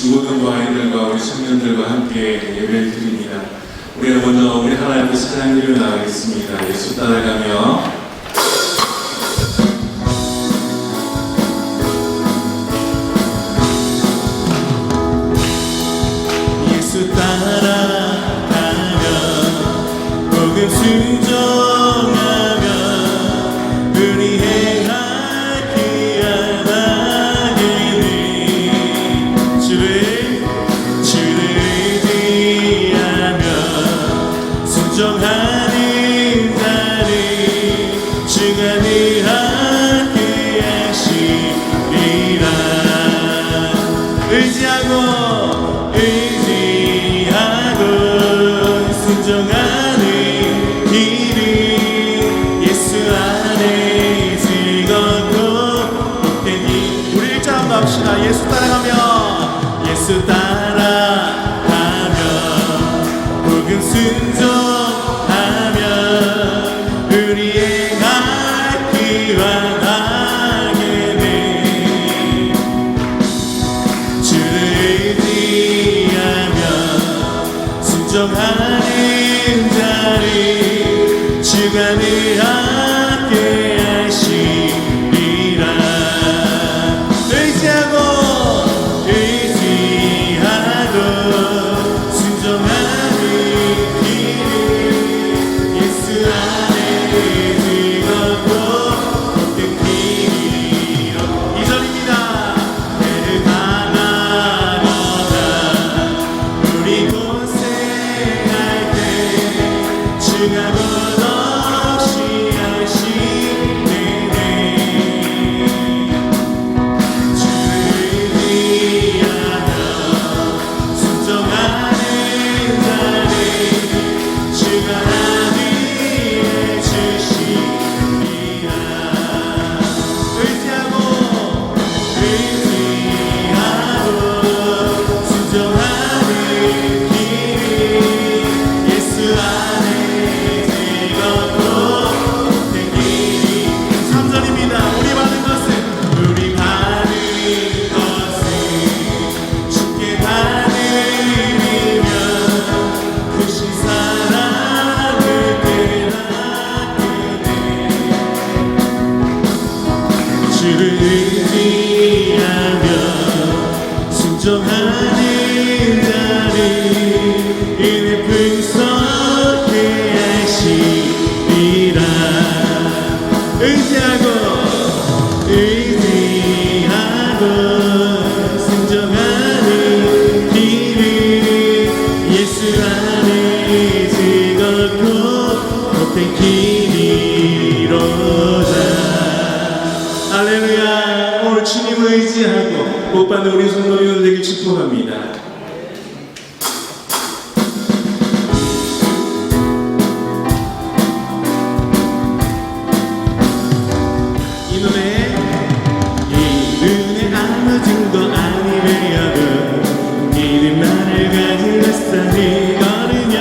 모든 아이들과 우리 청년들과 함께 예배를 드립니다. 우리가 먼저 우리 하나님께 찬양드리며 나가겠습니다. 예수 따라가며 예수 따라가며 복음 순종하며 우리 행할 귀한 아들이 주를 의지하며 순종하는 자를 주가 늘 함께 하시리라. 의지하고 순종하는 길은 예수 안에 즐겁고 복된 길. 우리 일자 한번 합시다. 예수 따라가며 예수 따라가며 복음 순종하며 우리의 갈 귀한 하게는 주를 의지하며 순종하는 자를 주가 늘 함께 하시리라. 의지하고 순종하는 길은 예수 안에 즐겁고 복된 길이요. 2절입니다. 배를 가나보다 우리 고생할 때 주가 끝없이 하시네. 주를 의지하며 순종하는 자를 주가 위해 주시리라. 의지하고 순종하는 길은 예수 안에 즐겁고 복된 길이. 3절입니다. 우리 받은 것은 주께 받으리며 크신 사랑을 깨닫게 돼. 주를 의지하며 순종하는 자를 은혜 풍성케 하시리라. 의지하고 순종하는 길은 예수 안에 즐겁고 복된 길이로다. 할렐루야. 오늘 주님을 의지하고 복 받는 우리 성도님들 되길 축복합니다. 이 눈에 아무 증거 아니래여도 믿음만을 가지고 산을 걸으며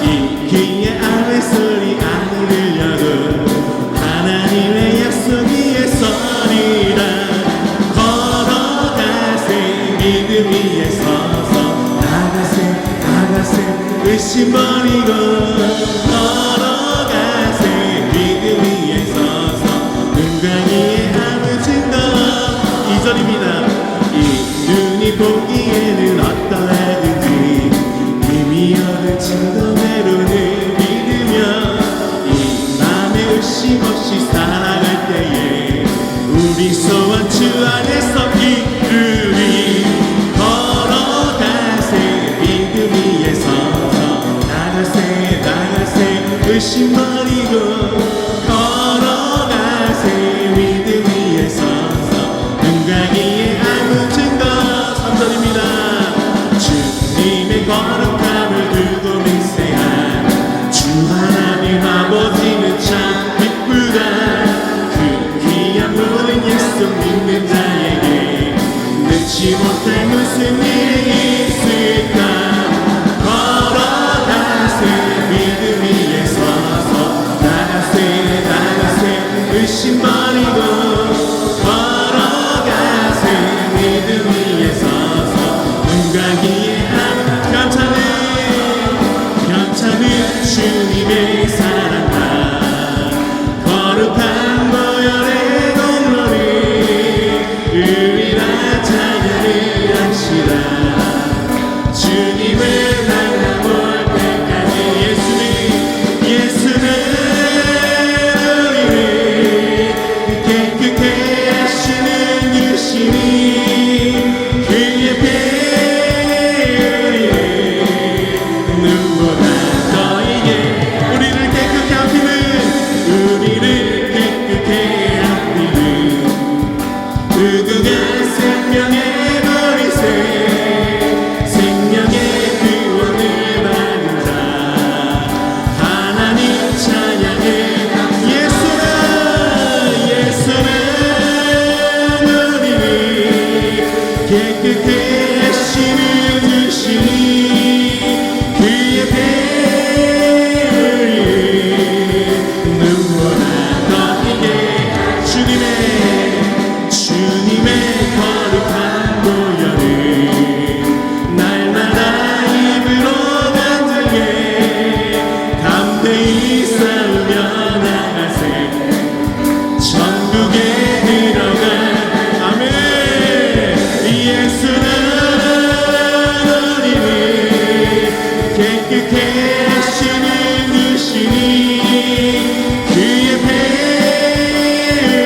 이 귀에 아무 소리 아니 들려도 하나님의 약속 위에 서리라. 걸어가세 믿음 위에 서서 나가세 의심 버리고 걸어가세 믿음 위에 서서 눈과 귀에 아무 증거. 2절입니다. 이 눈이 보기에는 어떠하든지 힘이 얻은 증거대로는 믿으며 이 맘에 의심 없이 살아갈 때에 우리 소원 주 안에서 이루리. 걸어가세 믿음 위에 서서 나가세 의심 버리고 걸어가세 믿음 위에 서서 눈과 귀에 아무 증거. 3절입니다. 주님의 거룩함을 두고 맹세한 주 하나님 아버지는 참 기쁘다. 그 귀한 모든 약속 믿는 자에게 넣지 못할 무슨 일이 있을까. 걸어가세 믿음 위에 서서 나가세 의심 버리고 걸어가세 믿음 위에 서서 영광이에 감사는 주님의 사랑과 거룩한 보혈의 공로를 의리나 찬양을 합시다. 주님을 만나볼 때까지 예수는 우리를 깨끗게 하시는 유신이 그의 배 눈보다 너에게 우리를 깨끗게 하시는 의구가 생명의 머리새 생명의 구원을 받은 자 하나님 찬양해. 예수는 우리를 깨끗게 하시는 주시니 그의 배를 눈보라 너에게 주님의 거룩한 보혈을 날마다 입으로 만들게 담대히 싸우며 나가세 천국에 들어가. 아멘. 예수는 우리를 깨끗게 하시는 주시니 그의 배를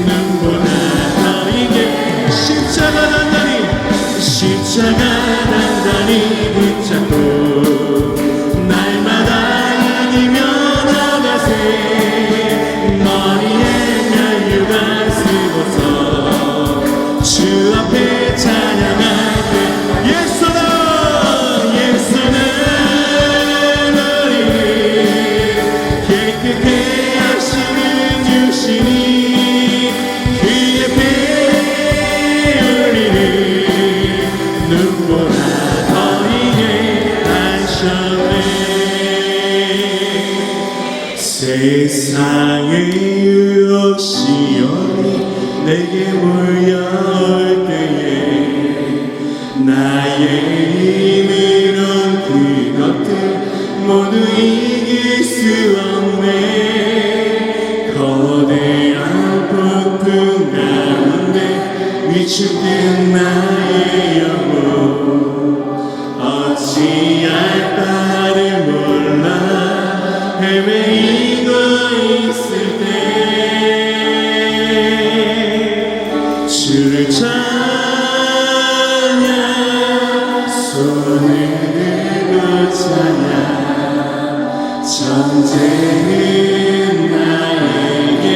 눈보다 너에게 십자가 단단히 붙잡고 날마다 이기며 나가세. 머리에 면류관 쓰고서 주 앞에 찬양할 때 예수는 우리를 깨끗게 하시는 주시니 그의 배를 눈보라 너에게 하셨네. 세상의 유혹시험이 내게 몰려올 때에 나의 힘으론 그것들 모두 이길 수 없네. 거대한 폭풍 가운데 위축된 나의 영혼 어찌할 바를 몰라 헤매이고 있을 때 주를 찬양 손을 들고 찬양 전쟁은 나에게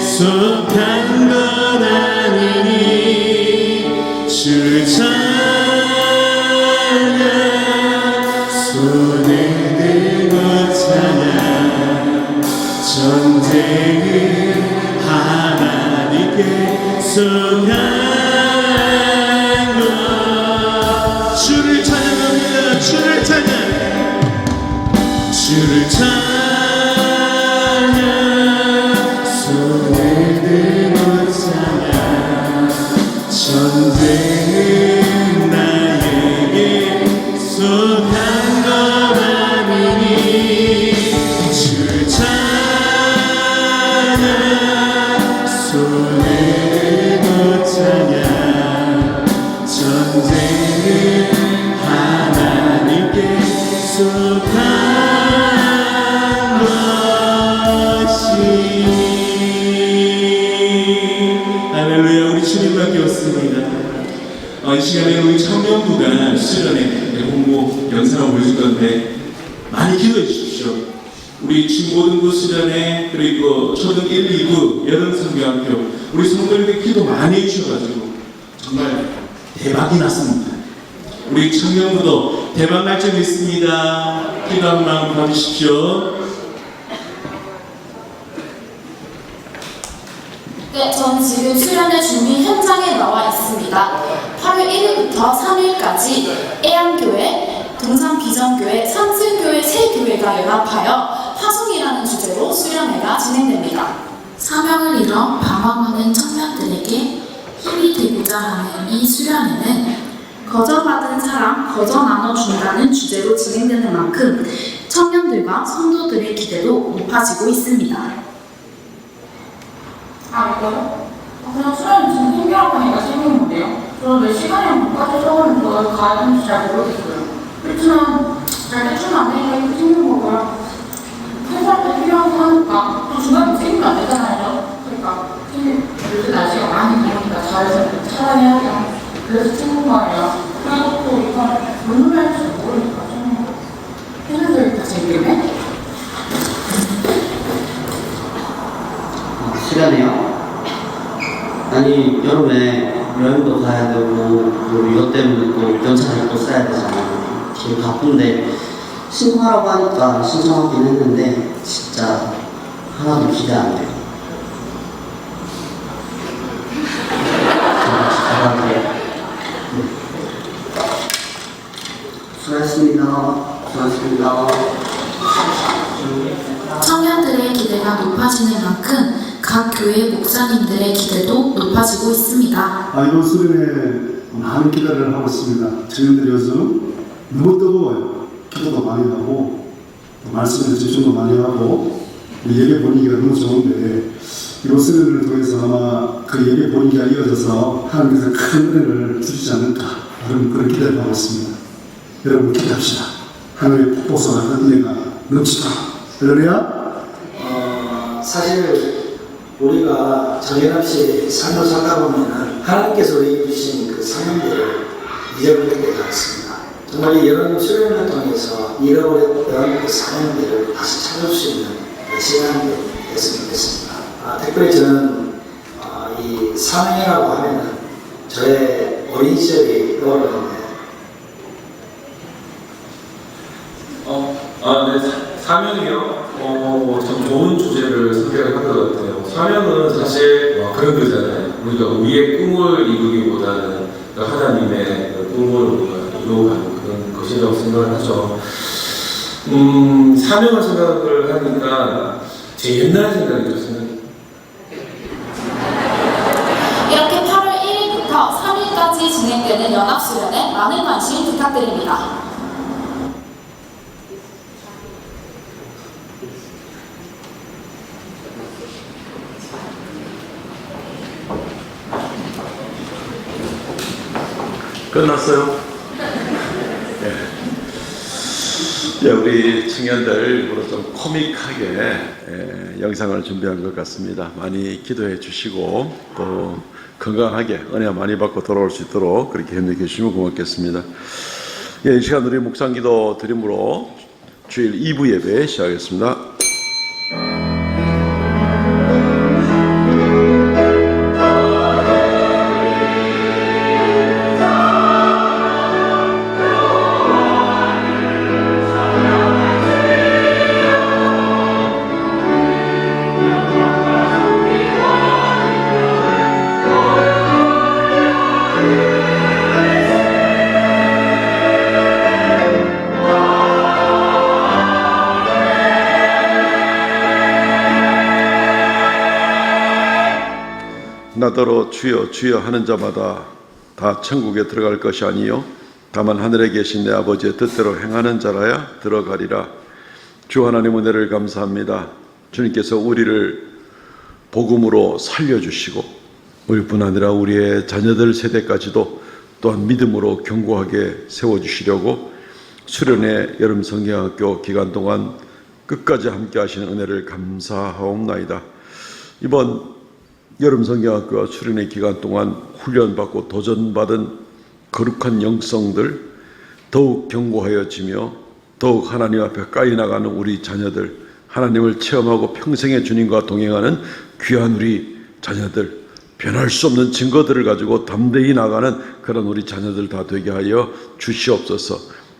속한 것 아니니 주를 찬양 손을 들고 찬양 전쟁은 하나님께 속한 것. 주를 찬양합니다. 주를 찬양 손을 들고 찬양 전쟁은 나에게 속한 것 아니니 주를 찬양 손을 들고 찬양 전쟁은 하나님께 속한 할렐루야. 우리 주님밖에 없습니다. 이 시간에 우리 청년부가 수련회 홍보 영상을 보여줄 건데 많이 기도해 주십시오. 우리 중고등부 수련회 그리고 초등 1, 2부 여름성교학교 우리 성도님들 기도 많이 해주셔가지고 정말 대박이 났습니다. 우리 청년부도 대박 날 줄 믿습니다. 기도 한 마음 가주십시오. 네, 저는 지금 수련회 준비 현장에 나와 있습니다. 8월 1일부터 3일까지 애양교회, 동산비전교회, 삼층교회 세 교회가 연합하여 화송이라는 주제로 수련회가 진행됩니다. 사명을 잃어 방황하는 청년들에게 힘이 되고자 하는 이 수련회는 거저받은 사람 거저 나눠준다는 주제로 진행되는 만큼 청년들과 성도들의 기대도 높아지고 있습니다. 이거요? 그냥 수련이 지금 생겨라고 하니까 생긴 건데요. 저는 왜 시간이랑 못가서 서울을 더 가야 되는지 잘 모르겠어요. 그렇지만 잘 대충 안 되니까 이렇게 생긴 거고요. 회사한테 필요하고 하니까 또 중간에 생기면 안 되잖아요. 그러니까 요새 날씨가 많이 더우니까 잘 차라리 하죠. 그래서 생긴 거예요. 그리고 또 이건 뭔 소리 할지 모르니까 생긴 거. 회사들이 다 재밌네? 시간이요? 아니 여름에 여행도 가야 되고 그리고 이것 때문에 또 연차를 또 써야 되잖아요. 지금 바쁜데 신청하라고 하니까 신청하긴 했는데 진짜 하나도 기대 안 돼요. 잘할게요. 수고하셨습니다. 수고하셨습니다. 청년들의 기대가 높아지는 만큼 각 교회 목사님들의 기대도 높아지고 있습니다. 이번 수련회 많은 기대를 하고 있습니다. 청년들이 요즘 너무 뜨거워요. 기도도 많이 하고 또 말씀에 집중도 많이 하고 예배 분위기가 너무 좋은데 이번 수련회를 통해서 아마 그 예배 분위기가 이어져서 하나님께서 큰 은혜를 주시지 않을까 그런 기대를 하고 있습니다. 여러분 기대합시다. 하나님의 폭포수가 같은 은혜가 넘치다. 할렐루야. 사실 우리가 정해없이 삶을 살다 보면 하나님께서 우리에게 주신 그 사명들을 잊어버릴 때가 있습니다. 정말 이런 수련을 통해서 잃어버렸던 그 사명들을 다시 찾을 수 있는 시간이 됐으면 좋겠습니다. 특별히 저는 이 사명이라고 하면은 저의 어린 시절이 떠오르는데 네, 사명이요? 참 좋은 주제를 선택을 한 것 같아요. 사명은 사실 그런 거잖아요. 우리가 우리의 꿈을 이루기보다는 하나님의 꿈을 우리가 이루어가는 그런 것이라고 생각을 하죠. 사명을 생각을 하니까 제 옛날 생각이 들었어요. 이렇게 8월 1일부터 3일까지 진행되는 연합수련회 많은 관심 부탁드립니다. 끝났어요? 네. 우리 청년들 일부러 좀 코믹하게 영상을 준비한 것 같습니다. 많이 기도해 주시고 또 건강하게 은혜 많이 받고 돌아올 수 있도록 그렇게 협력해 주시면 고맙겠습니다. 이 시간 우리 묵상기도 드림으로 주일 2부 예배 시작하겠습니다. 나더러 주여 주여 하는 자마다 다 천국에 들어갈 것이 아니요 다만 하늘에 계신 내 아버지의 뜻대로 행하는 자라야 들어가리라. 주 하나님 은혜를 감사합니다. 주님께서 우리를 복음으로 살려주시고 우리뿐 아니라 우리의 자녀들 세대까지도 또한 믿음으로 견고하게 세워주시려고 수련회 여름 성경학교 기간 동안 끝까지 함께 하시는 은혜를 감사하옵나이다. 이번 여름 성경학교와 수련회 기간 동안 훈련받고 도전받은 거룩한 영성들 더욱 견고하여지며 더욱 하나님 앞에 가까이 나가는 우리 자녀들, 하나님을 체험하고 평생의 주님과 동행하는 귀한 우리 자녀들, 변할 수 없는 증거들을 가지고 담대히 나가는 그런 우리 자녀들 다 되게 하여 주시옵소서.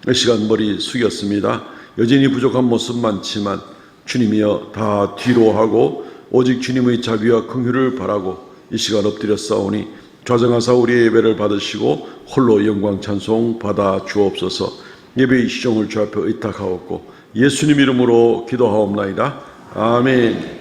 이 시간 머리 숙였습니다. 여전히 부족한 모습 많지만 주님이여 다 뒤로 하고 오직 주님의 자비와 긍휼을 바라고 이 시간 엎드려 싸우니 좌정하사 우리의 예배를 받으시고 홀로 영광 찬송 받아 주옵소서. 예배의 시종을 주 앞에 의탁하옵고 예수님 이름으로 기도하옵나이다. 아멘.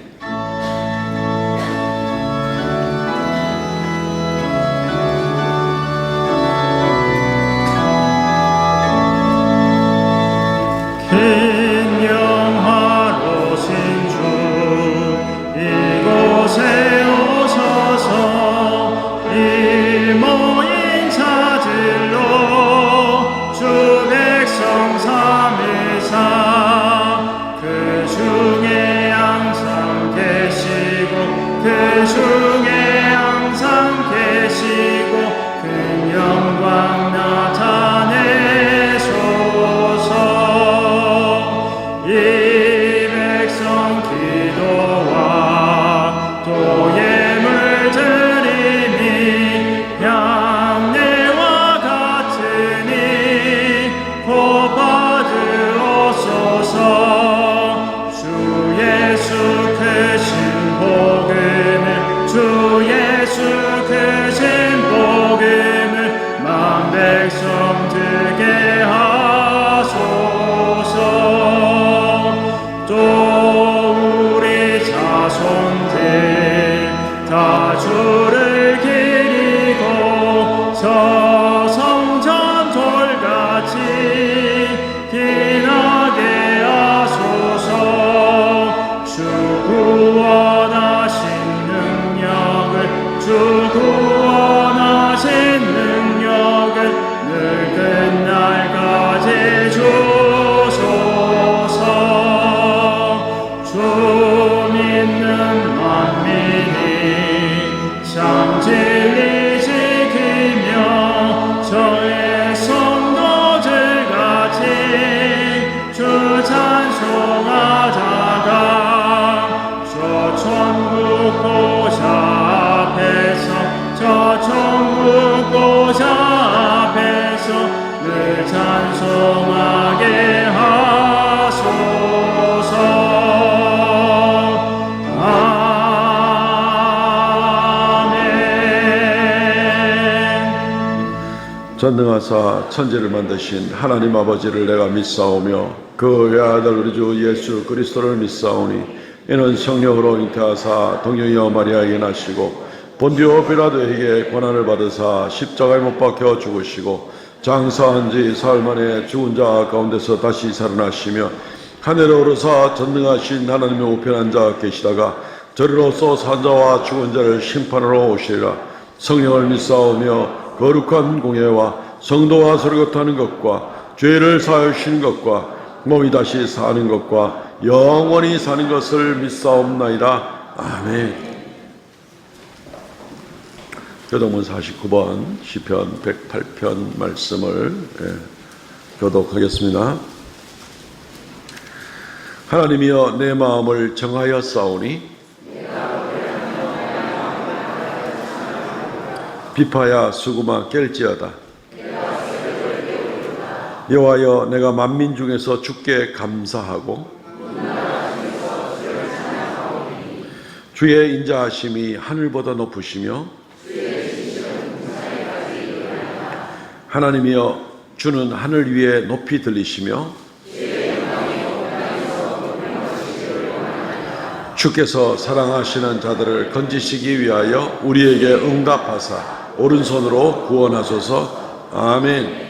저성전 돌같이 빛나게 하소서. 주 구원하신 능력을 주 구원하신 능력을 늘 끝날까지 주소서. 주 믿는 만민이 참 진리 지키며 저의 성도들같이 주 찬송하다가 저 천국 보좌 앞에서 저 천국 보좌 앞에서 늘 찬송하게 하소서. 전능하사 천지를 만드신 하나님 아버지를 내가 믿사오며 그 외아들 우리 주 예수 그리스도를 믿사오니 이는 성령으로 잉태하사 동정이여 마리아에게 나시고 본디오 빌라도에게 고난을 받으사 십자가에 못 박혀 죽으시고 장사한 지 사흘 만에 죽은 자 가운데서 다시 살아나시며 하늘에 오르사 전능하신 하나님의 우편한 자 계시다가 저리로서 산 자와 죽은 자를 심판하러 오시리라. 성령을 믿사오며 거룩한 공예와 성도와 서로교통하는 것과 죄를 사하시는 것과 몸이 다시 사는 것과 영원히 사는 것을 믿사옵나이다. 아멘. 교독문 49번 시편 108편 말씀을 교독하겠습니다. 하나님이여 내 마음을 정하여 싸우니 비파야 수구마 깰지어다. 여호와여 내가 만민 중에서 주께 감사하고 주의 인자하심이 하늘보다 높으시며 하나님이여 주는 하늘 위에 높이 들리시며 주께서 사랑하시는 자들을 건지시기 위하여 우리에게 응답하사 오른손으로 구원하소서. 아멘.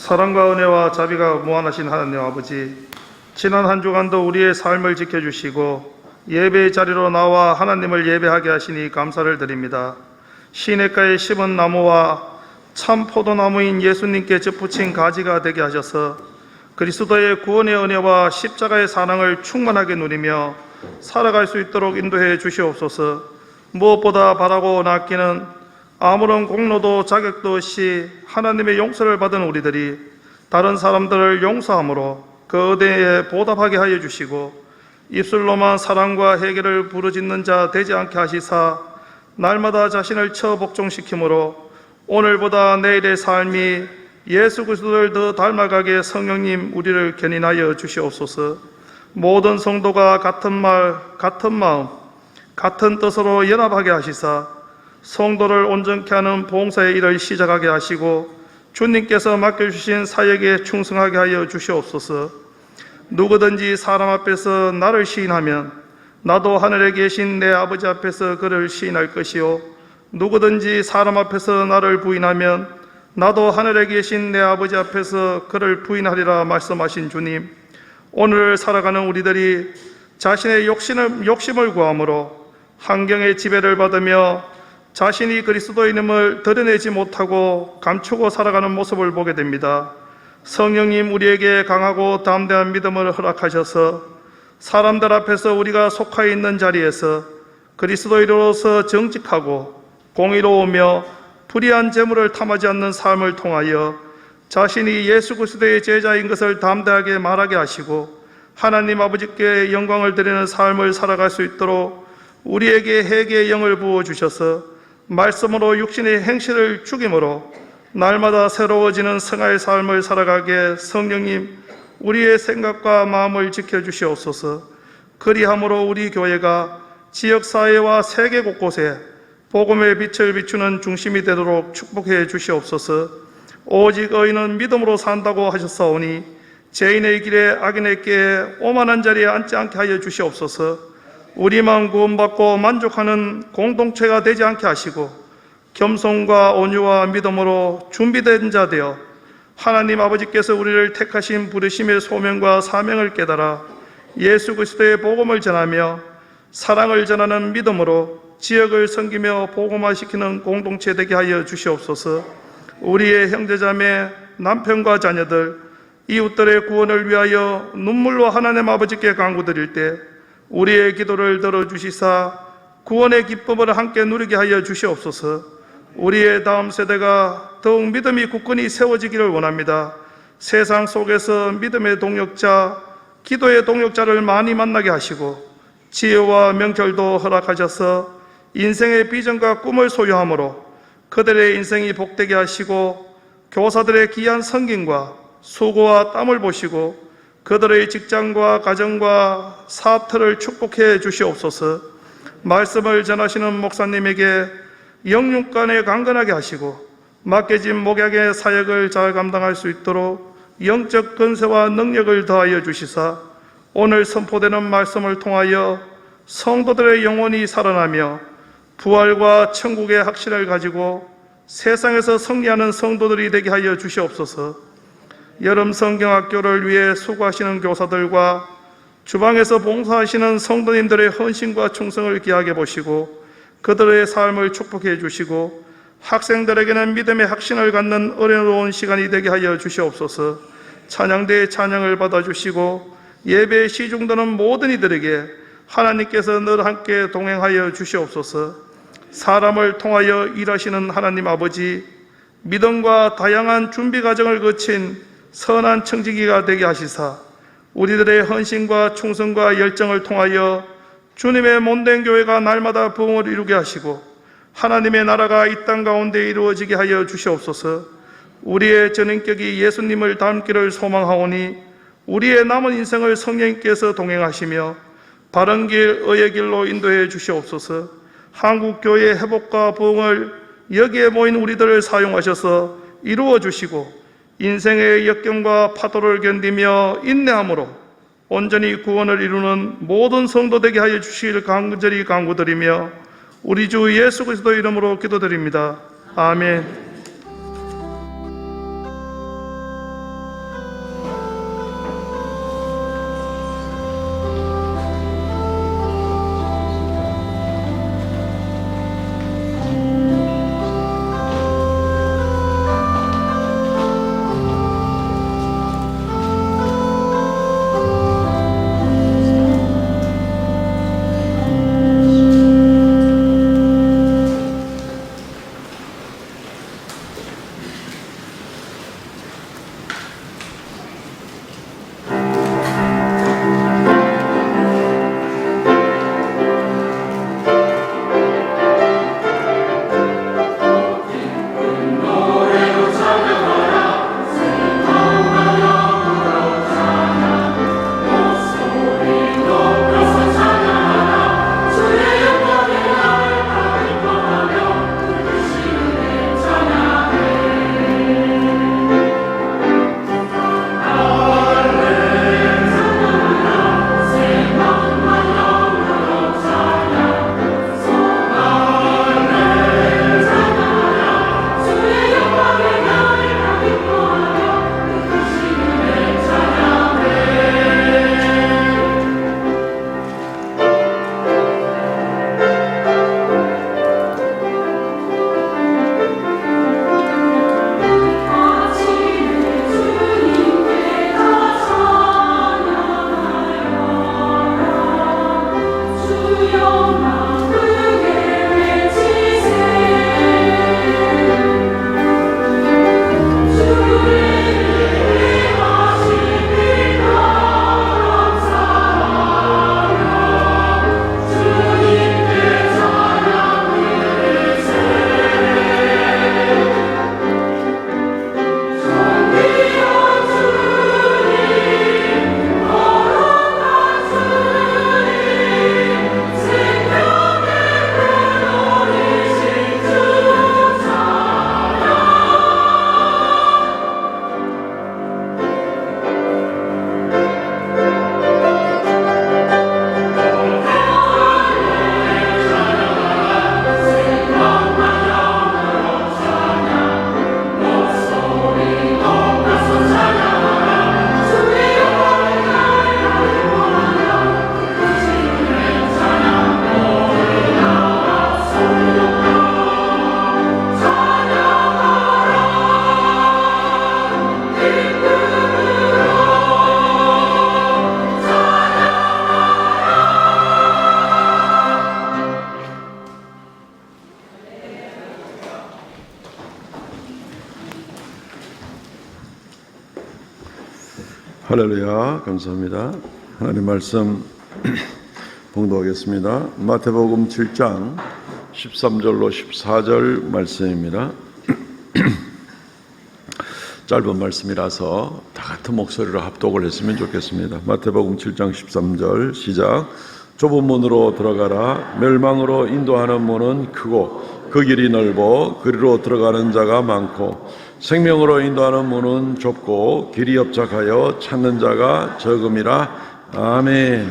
사랑과 은혜와 자비가 무한하신 하나님 아버지, 지난 한 주간도 우리의 삶을 지켜주시고 예배의 자리로 나와 하나님을 예배하게 하시니 감사를 드립니다. 시냇가에 심은 나무와 참 포도나무인 예수님께 접붙인 가지가 되게 하셔서 그리스도의 구원의 은혜와 십자가의 사랑을 충만하게 누리며 살아갈 수 있도록 인도해 주시옵소서. 무엇보다 바라고 낚기는 아무런 공로도 자격도 없이 하나님의 용서를 받은 우리들이 다른 사람들을 용서함으로 그 은혜에 보답하게 하여 주시고 입술로만 사랑과 회개를 부르짖는 자 되지 않게 하시사 날마다 자신을 처 복종시키므로 오늘보다 내일의 삶이 예수 그리스도를 더 닮아가게 성령님 우리를 견인하여 주시옵소서. 모든 성도가 같은 말, 같은 마음, 같은 뜻으로 연합하게 하시사 성도를 온전케 하는 봉사의 일을 시작하게 하시고 주님께서 맡겨주신 사역에 충성하게 하여 주시옵소서. 누구든지 사람 앞에서 나를 시인하면 나도 하늘에 계신 내 아버지 앞에서 그를 시인할 것이요 누구든지 사람 앞에서 나를 부인하면 나도 하늘에 계신 내 아버지 앞에서 그를 부인하리라 말씀하신 주님, 오늘 살아가는 우리들이 자신의 욕심을 구함으로 환경의 지배를 받으며 자신이 그리스도인임을 드러내지 못하고 감추고 살아가는 모습을 보게 됩니다. 성령님, 우리에게 강하고 담대한 믿음을 허락하셔서 사람들 앞에서 우리가 속하여 있는 자리에서 그리스도인으로서 정직하고 공의로우며 불의한 재물을 탐하지 않는 삶을 통하여 자신이 예수 그리스도의 제자인 것을 담대하게 말하게 하시고 하나님 아버지께 영광을 드리는 삶을 살아갈 수 있도록 우리에게 회개의 영을 부어주셔서 말씀으로 육신의 행실을 죽임으로 날마다 새로워지는 성화의 삶을 살아가게 성령님, 우리의 생각과 마음을 지켜주시옵소서. 그리함으로 우리 교회가 지역사회와 세계 곳곳에 복음의 빛을 비추는 중심이 되도록 축복해 주시옵소서. 오직 의인은 믿음으로 산다고 하셨사오니 죄인의 길에 악인의 꾀에 오만한 자리에 앉지 않게 하여 주시옵소서. 우리만 구원받고 만족하는 공동체가 되지 않게 하시고 겸손과 온유와 믿음으로 준비된 자 되어 하나님 아버지께서 우리를 택하신 부르심의 소명과 사명을 깨달아 예수 그리스도의 복음을 전하며 사랑을 전하는 믿음으로 지역을 섬기며 복음화시키는 공동체 되게 하여 주시옵소서. 우리의 형제자매, 남편과 자녀들, 이웃들의 구원을 위하여 눈물로 하나님 아버지께 간구드릴 때 우리의 기도를 들어주시사 구원의 기쁨을 함께 누리게 하여 주시옵소서. 우리의 다음 세대가 더욱 믿음이 굳건히 세워지기를 원합니다. 세상 속에서 믿음의 동역자, 기도의 동역자를 많이 만나게 하시고 지혜와 명철도 허락하셔서 인생의 비전과 꿈을 소유함으로 그들의 인생이 복되게 하시고 교사들의 귀한 성김과 수고와 땀을 보시고 그들의 직장과 가정과 사업터를 축복해 주시옵소서. 말씀을 전하시는 목사님에게 영육간에 강건하게 하시고 맡겨진 목약의 사역을 잘 감당할 수 있도록 영적 근세와 능력을 더하여 주시사 오늘 선포되는 말씀을 통하여 성도들의 영혼이 살아나며 부활과 천국의 확신을 가지고 세상에서 승리하는 성도들이 되게 하여 주시옵소서. 여름 성경학교를 위해 수고하시는 교사들과 주방에서 봉사하시는 성도님들의 헌신과 충성을 기하게 보시고 그들의 삶을 축복해 주시고 학생들에게는 믿음의 확신을 갖는 어려운 시간이 되게 하여 주시옵소서. 찬양대의 찬양을 받아주시고 예배에 시중드는 모든 이들에게 하나님께서 늘 함께 동행하여 주시옵소서. 사람을 통하여 일하시는 하나님 아버지, 믿음과 다양한 준비 과정을 거친 선한 청지기가 되게 하시사 우리들의 헌신과 충성과 열정을 통하여 주님의 몸된 교회가 날마다 부흥을 이루게 하시고 하나님의 나라가 이 땅 가운데 이루어지게 하여 주시옵소서. 우리의 전인격이 예수님을 닮기를 소망하오니 우리의 남은 인생을 성령님께서 동행하시며 바른 길, 의의 길로 인도해 주시옵소서. 한국교회의 회복과 부흥을 여기에 모인 우리들을 사용하셔서 이루어 주시고 인생의 역경과 파도를 견디며 인내함으로 온전히 구원을 이루는 모든 성도 되게 하여 주시길 간절히 간구드리며 우리 주 예수 그리스도 이름으로 기도드립니다. 아멘. 할렐루야, 감사합니다. 하나님 말씀 봉독하겠습니다. 마태복음 7장 13절로 14절 말씀입니다. 짧은 말씀이라서 다 같은 목소리로 합독을 했으면 좋겠습니다. 마태복음 7장 13절 시작. 좁은 문으로 들어가라. 멸망으로 인도하는 문은 크고 그 길이 넓어 그리로 들어가는 자가 많고 생명으로 인도하는 문은 좁고 길이 협착하여 찾는 자가 적음이라. 아멘.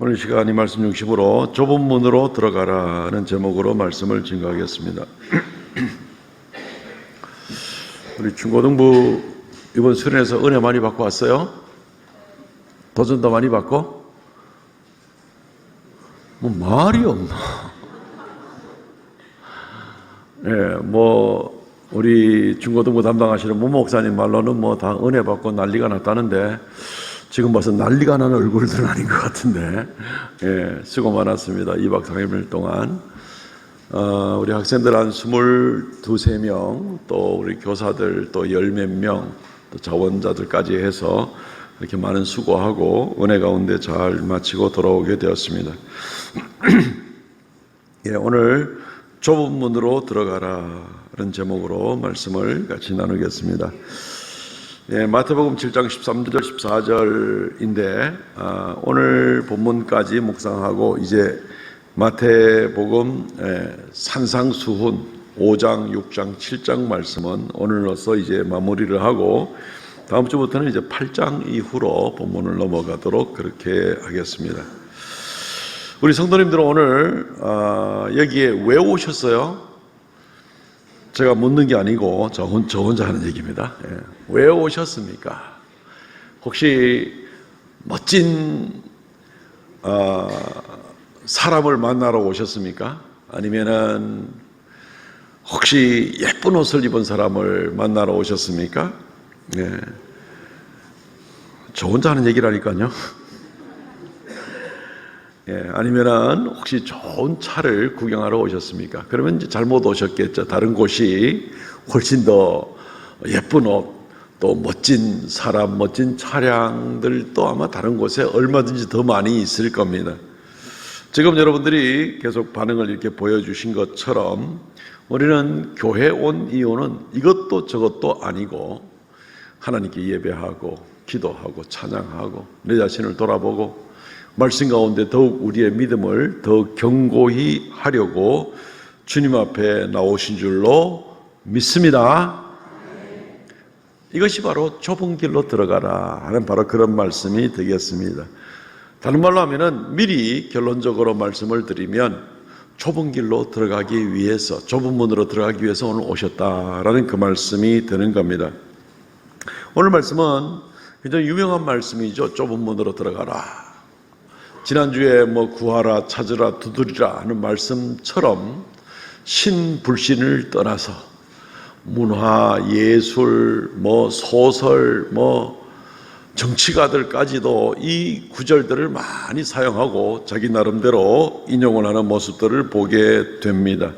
오늘 시간 이 말씀 중심으로 좁은 문으로 들어가라는 제목으로 말씀을 증거하겠습니다. 우리 중고등부 이번 수련회에서 은혜 많이 받고 왔어요? 도전도 많이 받고? 뭐 말이 없나? 예, 뭐 우리 중고등부 담당하시는 문 목사님 말로는 뭐 다 은혜 받고 난리가 났다는데 지금 봐서 난리가 나는 얼굴들은 아닌 것 같은데, 예, 수고 많았습니다. 2박 3일 동안 우리 학생들 한 22~23명, 또 우리 교사들 또 10몇 명, 또 자원자들까지 해서 이렇게 많은 수고하고 은혜 가운데 잘 마치고 돌아오게 되었습니다. 예, 오늘 좁은 문으로 들어가라는 제목으로 말씀을 같이 나누겠습니다. 예, 마태복음 7장 13절 14절인데 오늘 본문까지 묵상하고 이제 마태복음 산상수훈 5장, 6장, 7장 말씀은 오늘로서 이제 마무리를 하고 다음 주부터는 이제 8장 이후로 본문을 넘어가도록 그렇게 하겠습니다. 우리 성도님들은 오늘 여기에 왜 오셨어요? 제가 묻는 게 아니고 저 혼자 하는 얘기입니다. 예. 왜 오셨습니까? 혹시 멋진 사람을 만나러 오셨습니까? 아니면은 혹시 예쁜 옷을 입은 사람을 만나러 오셨습니까? 예. 저 혼자 하는 얘기라니까요. 예, 아니면은 혹시 좋은 차를 구경하러 오셨습니까? 그러면 이제 잘못 오셨겠죠. 다른 곳이 훨씬 더 예쁜 옷, 또 멋진 사람, 멋진 차량들도 아마 다른 곳에 얼마든지 더 많이 있을 겁니다. 지금 여러분들이 계속 반응을 이렇게 보여주신 것처럼 우리는 교회 온 이유는 이것도 저것도 아니고 하나님께 예배하고 기도하고 찬양하고 내 자신을 돌아보고 말씀 가운데 더욱 우리의 믿음을 더 견고히 하려고 주님 앞에 나오신 줄로 믿습니다. 이것이 바로 좁은 길로 들어가라 하는 바로 그런 말씀이 되겠습니다. 다른 말로 하면은 미리 결론적으로 말씀을 드리면 좁은 길로 들어가기 위해서, 좁은 문으로 들어가기 위해서 오늘 오셨다라는 그 말씀이 되는 겁니다. 오늘 말씀은 굉장히 유명한 말씀이죠. 좁은 문으로 들어가라. 지난주에 뭐 구하라, 찾으라, 두드리라 하는 말씀처럼 신불신을 떠나서 문화, 예술, 뭐 소설, 뭐 정치가들까지도 이 구절들을 많이 사용하고 자기 나름대로 인용을 하는 모습들을 보게 됩니다.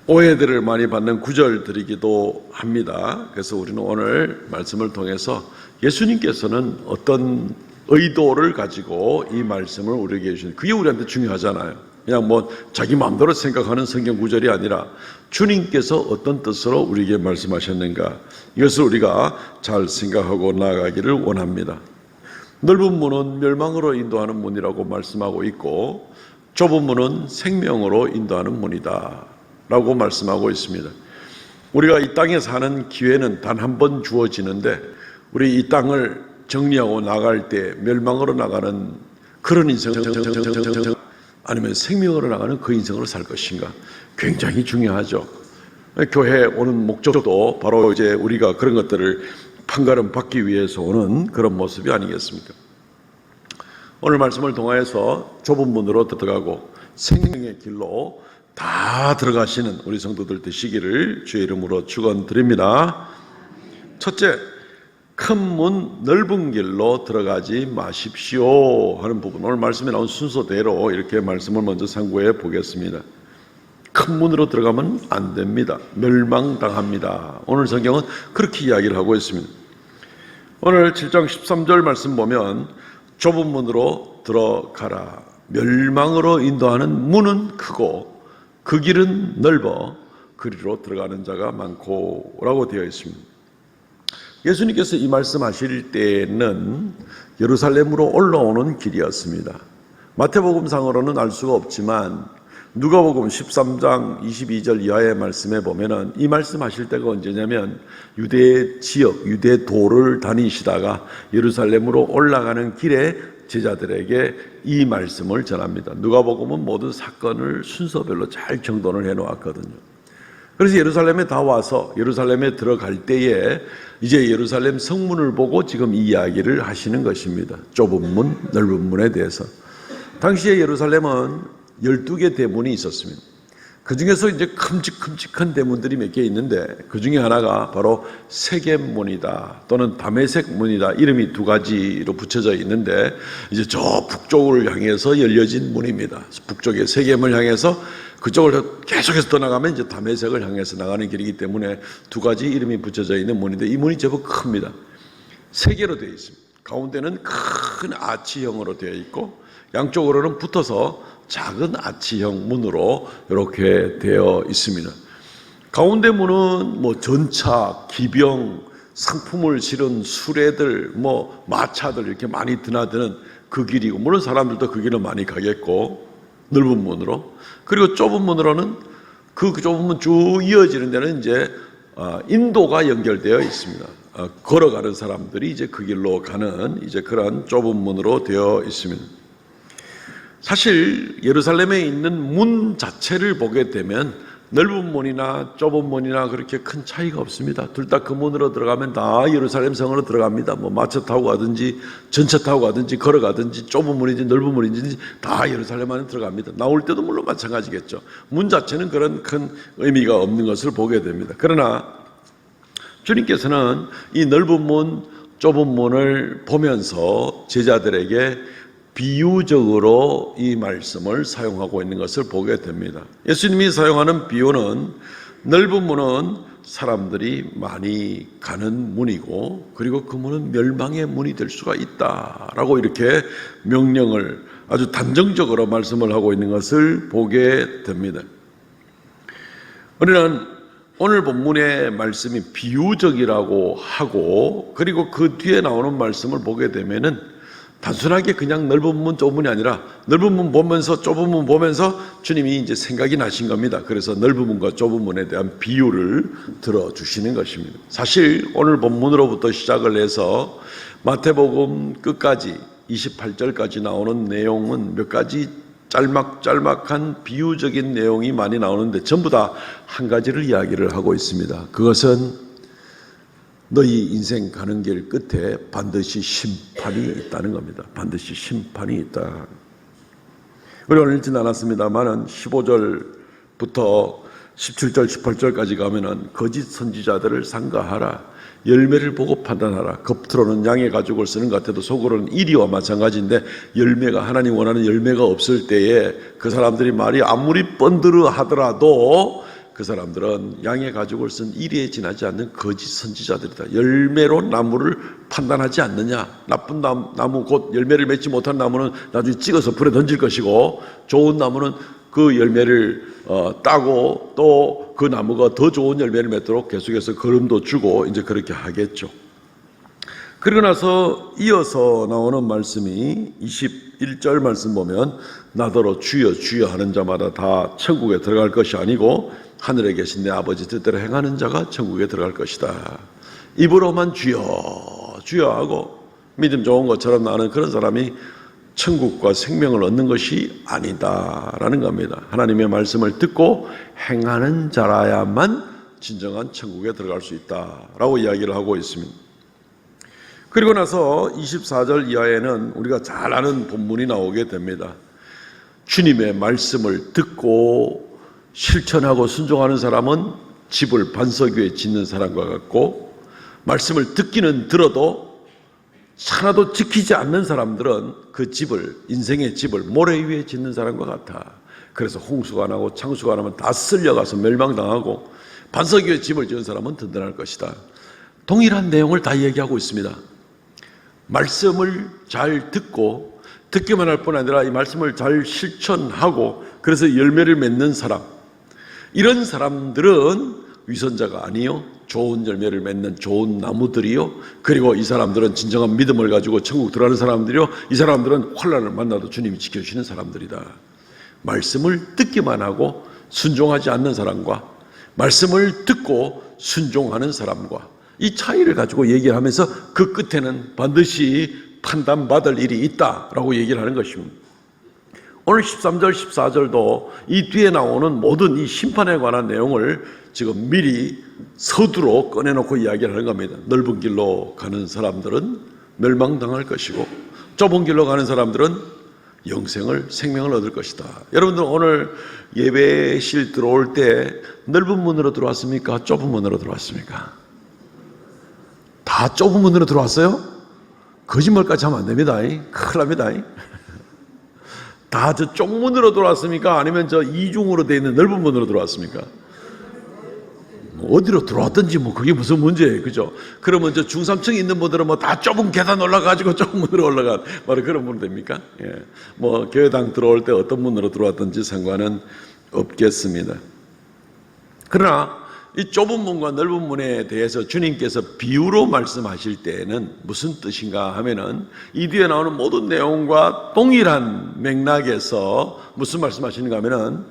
오해들을 많이 받는 구절들이기도 합니다. 그래서 우리는 오늘 말씀을 통해서 예수님께서는 어떤 의도를 가지고 이 말씀을 우리에게 주신, 그게 우리한테 중요하잖아요. 그냥 뭐 자기 마음대로 생각하는 성경 구절이 아니라 주님께서 어떤 뜻으로 우리에게 말씀하셨는가, 이것을 우리가 잘 생각하고 나아가기를 원합니다. 넓은 문은 멸망으로 인도하는 문이라고 말씀하고 있고 좁은 문은 생명으로 인도하는 문이다 라고 말씀하고 있습니다. 우리가 이 땅에 사는 기회는 단 한 번 주어지는데 우리 이 땅을 정리하고 나갈 때 멸망으로 나가는 그런 인생, 아니면 생명으로 나가는 그 인생으로 살 것인가, 굉장히 중요하죠. 교회에 오는 목적도 바로 이제 우리가 그런 것들을 판가름 받기 위해서 오는 그런 모습이 아니겠습니까? 오늘 말씀을 통하여서 좁은 문으로 들어가고 생명의 길로 다 들어가시는 우리 성도들 되시기를 주의 이름으로 축원드립니다. 첫째, 큰 문 넓은 길로 들어가지 마십시오 하는 부분, 오늘 말씀에 나온 순서대로 이렇게 말씀을 먼저 상고해 보겠습니다. 큰 문으로 들어가면 안 됩니다. 멸망당합니다. 오늘 성경은 그렇게 이야기를 하고 있습니다. 오늘 7장 13절 말씀 보면 좁은 문으로 들어가라. 멸망으로 인도하는 문은 크고 그 길은 넓어 그리로 들어가는 자가 많고 라고 되어 있습니다. 예수님께서 이 말씀하실 때는 예루살렘으로 올라오는 길이었습니다. 마태복음상으로는 알 수가 없지만 누가복음 13장 22절 이하의 말씀에 보면은 이 말씀하실 때가 언제냐면 유대 지역, 유대도를 다니시다가 예루살렘으로 올라가는 길에 제자들에게 이 말씀을 전합니다. 누가복음은 모든 사건을 순서별로 잘 정돈을 해 놓았거든요. 그래서 예루살렘에 다 와서 예루살렘에 들어갈 때에 이제 예루살렘 성문을 보고 지금 이 이야기를 하시는 것입니다. 좁은 문, 넓은 문에 대해서. 당시에 예루살렘은 12개 대문이 있었습니다. 그 중에서 이제 큼직큼직한 대문들이 몇 개 있는데 그 중에 하나가 바로 세겜문이다 또는 다메섹 문이다. 이름이 두 가지로 붙여져 있는데 이제 저 북쪽을 향해서 열려진 문입니다. 북쪽의 세겜을 향해서 그쪽을 계속해서 떠나가면 이제 다메섹을 향해서 나가는 길이기 때문에 두 가지 이름이 붙여져 있는 문인데 이 문이 제법 큽니다. 세 개로 되어 있습니다. 가운데는 큰 아치형으로 되어 있고 양쪽으로는 붙어서 작은 아치형 문으로 이렇게 되어 있습니다. 가운데 문은 뭐 전차, 기병, 상품을 실은 수레들, 뭐 마차들 이렇게 많이 드나드는 그 길이고 물론 사람들도 그 길을 많이 가겠고 넓은 문으로 그리고 좁은 문으로는 그 좁은 문 쭉 이어지는 데는 이제 인도가 연결되어 있습니다. 걸어가는 사람들이 이제 그 길로 가는 이제 그런 좁은 문으로 되어 있습니다. 사실 예루살렘에 있는 문 자체를 보게 되면 넓은 문이나 좁은 문이나 그렇게 큰 차이가 없습니다. 둘 다 그 문으로 들어가면 다 예루살렘 성으로 들어갑니다. 뭐 마차 타고 가든지 전차 타고 가든지 걸어가든지 좁은 문인지 넓은 문인지 다 예루살렘 안에 들어갑니다. 나올 때도 물론 마찬가지겠죠. 문 자체는 그런 큰 의미가 없는 것을 보게 됩니다. 그러나 주님께서는 이 넓은 문, 좁은 문을 보면서 제자들에게 비유적으로 이 말씀을 사용하고 있는 것을 보게 됩니다. 예수님이 사용하는 비유는 넓은 문은 사람들이 많이 가는 문이고 그리고 그 문은 멸망의 문이 될 수가 있다라고 이렇게 명령을 아주 단정적으로 말씀을 하고 있는 것을 보게 됩니다. 우리는 오늘 본문의 말씀이 비유적이라고 하고 그리고 그 뒤에 나오는 말씀을 보게 되면은 단순하게 그냥 넓은 문, 좁은 문이 아니라 넓은 문 보면서 좁은 문 보면서 주님이 이제 생각이 나신 겁니다. 그래서 넓은 문과 좁은 문에 대한 비유를 들어주시는 것입니다. 사실 오늘 본문으로부터 시작을 해서 마태복음 끝까지 28절까지 나오는 내용은 몇 가지 짤막짤막한 비유적인 내용이 많이 나오는데 전부 다 한 가지를 이야기를 하고 있습니다. 그것은 너희 인생 가는 길 끝에 반드시 심판이 있다는 겁니다. 반드시 심판이 있다. 우리 오늘 읽진 않았습니다만은 15절부터 17절, 18절까지 가면은 거짓 선지자들을 삼가하라. 열매를 보고 판단하라. 겉으로는 양의 가죽을 쓰는 것 같아도 속으로는 이리와 마찬가지인데 열매가 하나님 원하는 열매가 없을 때에 그 사람들이 말이 아무리 번들어 하더라도 그 사람들은 양의 가죽을 쓴 이리에 지나지 않는 거짓 선지자들이다. 열매로 나무를 판단하지 않느냐. 나쁜 나무 곧 열매를 맺지 못한 나무는 나중에 찍어서 불에 던질 것이고 좋은 나무는 그 열매를 따고 또 그 나무가 더 좋은 열매를 맺도록 계속해서 거름도 주고 이제 그렇게 하겠죠. 그리고 나서 이어서 나오는 말씀이 21절 말씀 보면 나더러 주여 주여 하는 자마다 다 천국에 들어갈 것이 아니고 하늘에 계신 내 아버지 뜻대로 행하는 자가 천국에 들어갈 것이다. 입으로만 주여 주여 하고 믿음 좋은 것처럼 나는 그런 사람이 천국과 생명을 얻는 것이 아니다라는 겁니다. 하나님의 말씀을 듣고 행하는 자라야만 진정한 천국에 들어갈 수 있다라고 이야기를 하고 있습니다. 그리고 나서 24절 이하에는 우리가 잘 아는 본문이 나오게 됩니다. 주님의 말씀을 듣고 실천하고 순종하는 사람은 집을 반석 위에 짓는 사람과 같고 말씀을 듣기는 들어도 하나도 지키지 않는 사람들은 그 집을 인생의 집을 모래 위에 짓는 사람과 같아. 그래서 홍수가 나고 창수가 나면 다 쓸려가서 멸망당하고 반석 위에 집을 지은 사람은 든든할 것이다. 동일한 내용을 다 얘기하고 있습니다. 말씀을 잘 듣고 듣기만 할 뿐 아니라 이 말씀을 잘 실천하고 그래서 열매를 맺는 사람, 이런 사람들은 위선자가 아니요 좋은 열매를 맺는 좋은 나무들이요, 그리고 이 사람들은 진정한 믿음을 가지고 천국 들어가는 사람들이요, 이 사람들은 환난을 만나도 주님이 지켜주시는 사람들이다. 말씀을 듣기만 하고 순종하지 않는 사람과 말씀을 듣고 순종하는 사람과 이 차이를 가지고 얘기를 하면서 그 끝에는 반드시 판단받을 일이 있다라고 얘기를 하는 것입니다. 오늘 13절, 14절도 이 뒤에 나오는 모든 이 심판에 관한 내용을 지금 미리 서두로 꺼내놓고 이야기를 하는 겁니다. 넓은 길로 가는 사람들은 멸망당할 것이고 좁은 길로 가는 사람들은 생명을 얻을 것이다. 여러분들 오늘 예배실 들어올 때 넓은 문으로 들어왔습니까? 좁은 문으로 들어왔습니까? 다 좁은 문으로 들어왔어요? 거짓말까지 하면 안 됩니다. 큰일 납니다. 다 저 쪽문으로 들어왔습니까? 아니면 저 이중으로 되어 있는 넓은 문으로 들어왔습니까? 어디로 들어왔든지 뭐 그게 무슨 문제예요, 그죠? 그러면 저 중삼층에 있는 분들은 뭐 다 좁은 계단 올라가지고 좁은 문으로 올라간 바로 그런 분 됩니까? 예. 뭐 교회당 들어올 때 어떤 문으로 들어왔든지 상관은 없겠습니다. 그러나 이 좁은 문과 넓은 문에 대해서 주님께서 비유로 말씀하실 때에는 무슨 뜻인가 하면은 이 뒤에 나오는 모든 내용과 동일한 맥락에서 무슨 말씀하시는가 하면은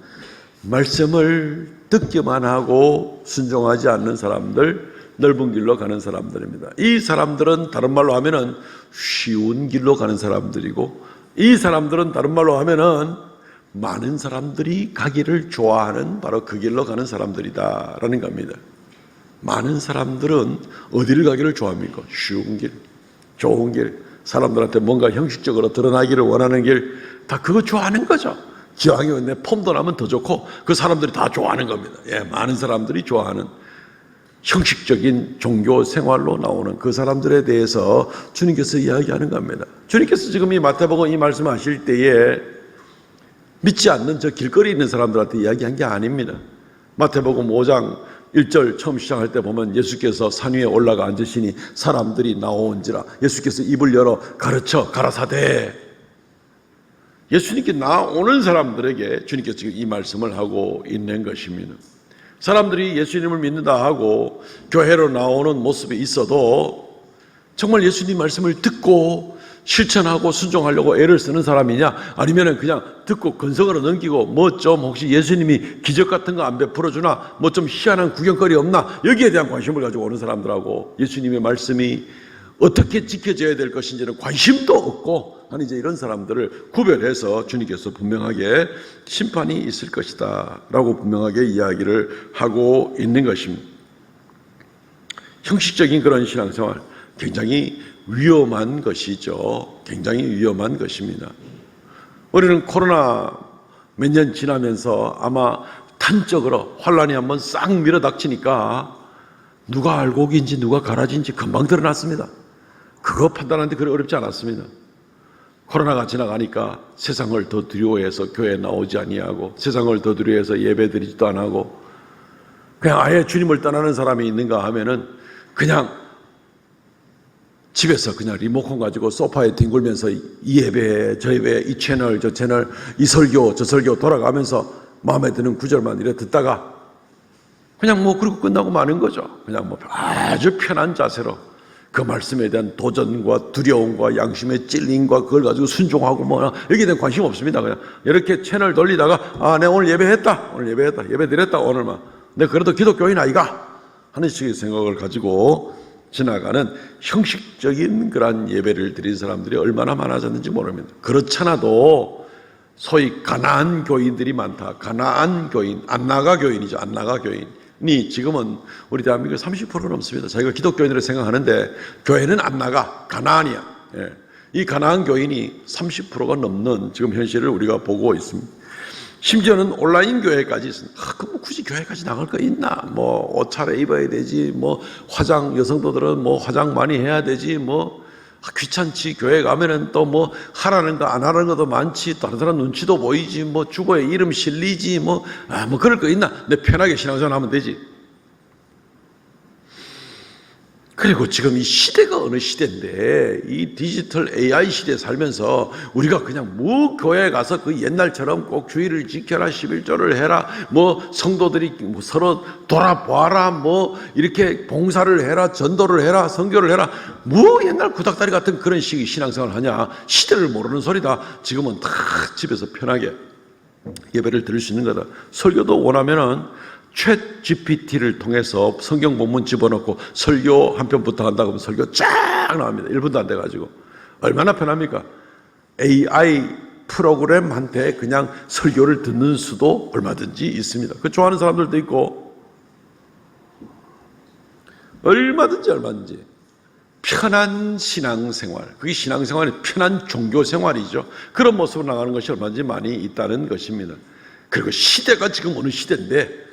말씀을 듣기만 하고 순종하지 않는 사람들, 넓은 길로 가는 사람들입니다. 이 사람들은 다른 말로 하면은 쉬운 길로 가는 사람들이고, 이 사람들은 다른 말로 하면은 많은 사람들이 가기를 좋아하는 바로 그 길로 가는 사람들이다라는 겁니다. 많은 사람들은 어디를 가기를 좋아합니까? 쉬운 길, 좋은 길, 사람들한테 뭔가 형식적으로 드러나기를 원하는 길, 다 그거 좋아하는 거죠. 기왕이면 내 폼도 나면 더 좋고 그 사람들이 다 좋아하는 겁니다. 예, 많은 사람들이 좋아하는 형식적인 종교 생활로 나오는 그 사람들에 대해서 주님께서 이야기하는 겁니다. 주님께서 지금 이 마태복음 이 말씀하실 때에 믿지 않는 저 길거리에 있는 사람들한테 이야기한 게 아닙니다. 마태복음 5장 1절 처음 시작할 때 보면 예수께서 산 위에 올라가 앉으시니 사람들이 나오온지라 예수께서 입을 열어 가르쳐 가라사대. 예수님께 나오는 사람들에게 주님께서 지금 이 말씀을 하고 있는 것입니다. 사람들이 예수님을 믿는다 하고 교회로 나오는 모습에 있어도 정말 예수님 말씀을 듣고 실천하고 순종하려고 애를 쓰는 사람이냐, 아니면 그냥 듣고 근성으로 넘기고 뭐 좀 혹시 예수님이 기적 같은 거 안 베풀어 주나, 뭐 좀 희한한 구경거리 없나, 여기에 대한 관심을 가지고 오는 사람들하고 예수님의 말씀이 어떻게 지켜져야 될 것인지는 관심도 없고 하는 이제 이런 사람들을 구별해서 주님께서 분명하게 심판이 있을 것이다 라고 분명하게 이야기를 하고 있는 것입니다. 형식적인 그런 신앙생활 굉장히 위험한 것이죠. 굉장히 위험한 것입니다. 우리는 코로나 몇 년 지나면서 아마 단적으로 환란이 한번 싹 밀어닥치니까 누가 알곡인지 누가 가라지인지 금방 드러났습니다. 그거 판단하는데 그리 어렵지 않았습니다. 코로나가 지나가니까 세상을 더 두려워해서 교회에 나오지 아니하고 세상을 더 두려워해서 예배드리지도 안 하고 그냥 아예 주님을 떠나는 사람이 있는가 하면은 그냥 집에서 그냥 리모컨 가지고 소파에 뒹굴면서 이 예배, 저 예배, 이 채널, 저 채널, 이 설교, 저 설교 돌아가면서 마음에 드는 구절만 이래 듣다가 그냥 뭐 그러고 끝나고 마는 거죠. 그냥 뭐 아주 편한 자세로 그 말씀에 대한 도전과 두려움과 양심의 찔림과 그걸 가지고 순종하고 뭐 여기에 대한 관심 없습니다. 그냥 이렇게 채널 돌리다가 내가 오늘 예배했다. 예배 드렸다. 오늘만. 내가 그래도 기독교인 아이가 하는 식의 생각을 가지고 지나가는 형식적인 그런 예배를 드린 사람들이 얼마나 많아졌는지 모릅니다. 그렇잖아도 소위 가나안 교인들이 많다. 가나안 교인, 안나가 교인이죠. 안나가 교인이 지금은 우리 대한민국 30% 넘습니다. 자기가 기독교인으로 생각하는데 교회는 안 나가, 가나안이야. 예. 이 가나안 교인이 30%가 넘는 지금 현실을 우리가 보고 있습니다. 심지어는 온라인 교회까지 있습니다. 그럼 굳이 교회까지 나갈 거 있나? 뭐 옷 차려입어야 되지, 뭐 화장, 여성도들은 뭐 화장 많이 해야 되지, 뭐 귀찮지. 교회 가면은 또 뭐 하라는 거 안 하라는 것도 많지. 다른 사람 눈치도 보이지. 뭐 주보에 이름 실리지. 뭐 그럴 거 있나? 내 편하게 신앙생활 하면 되지. 그리고 지금 이 시대가 어느 시대인데 이 디지털 AI 시대에 살면서 우리가 그냥 뭐 교회에 가서 그 옛날처럼 꼭 주의를 지켜라 11조를 해라 뭐 성도들이 뭐 서로 돌아보아라 뭐 이렇게 봉사를 해라 전도를 해라 선교를 해라 뭐 옛날 구닥다리 같은 그런 식의 신앙생활을 하냐. 시대를 모르는 소리다. 지금은 다 집에서 편하게 예배를 드릴 수 있는 거다. 설교도 원하면은 챗 GPT를 통해서 성경 본문 집어넣고 설교 한 편 부탁한다고 하면 설교 쫙 나옵니다. 1분도 안 돼가지고. 얼마나 편합니까? AI 프로그램한테 그냥 설교를 듣는 수도 얼마든지 있습니다. 그 좋아하는 사람들도 있고 얼마든지 편한 신앙생활, 그게 신앙생활이 편한 종교생활이죠. 그런 모습으로 나가는 것이 얼마든지 많이 있다는 것입니다. 그리고 시대가 지금 어느 시대인데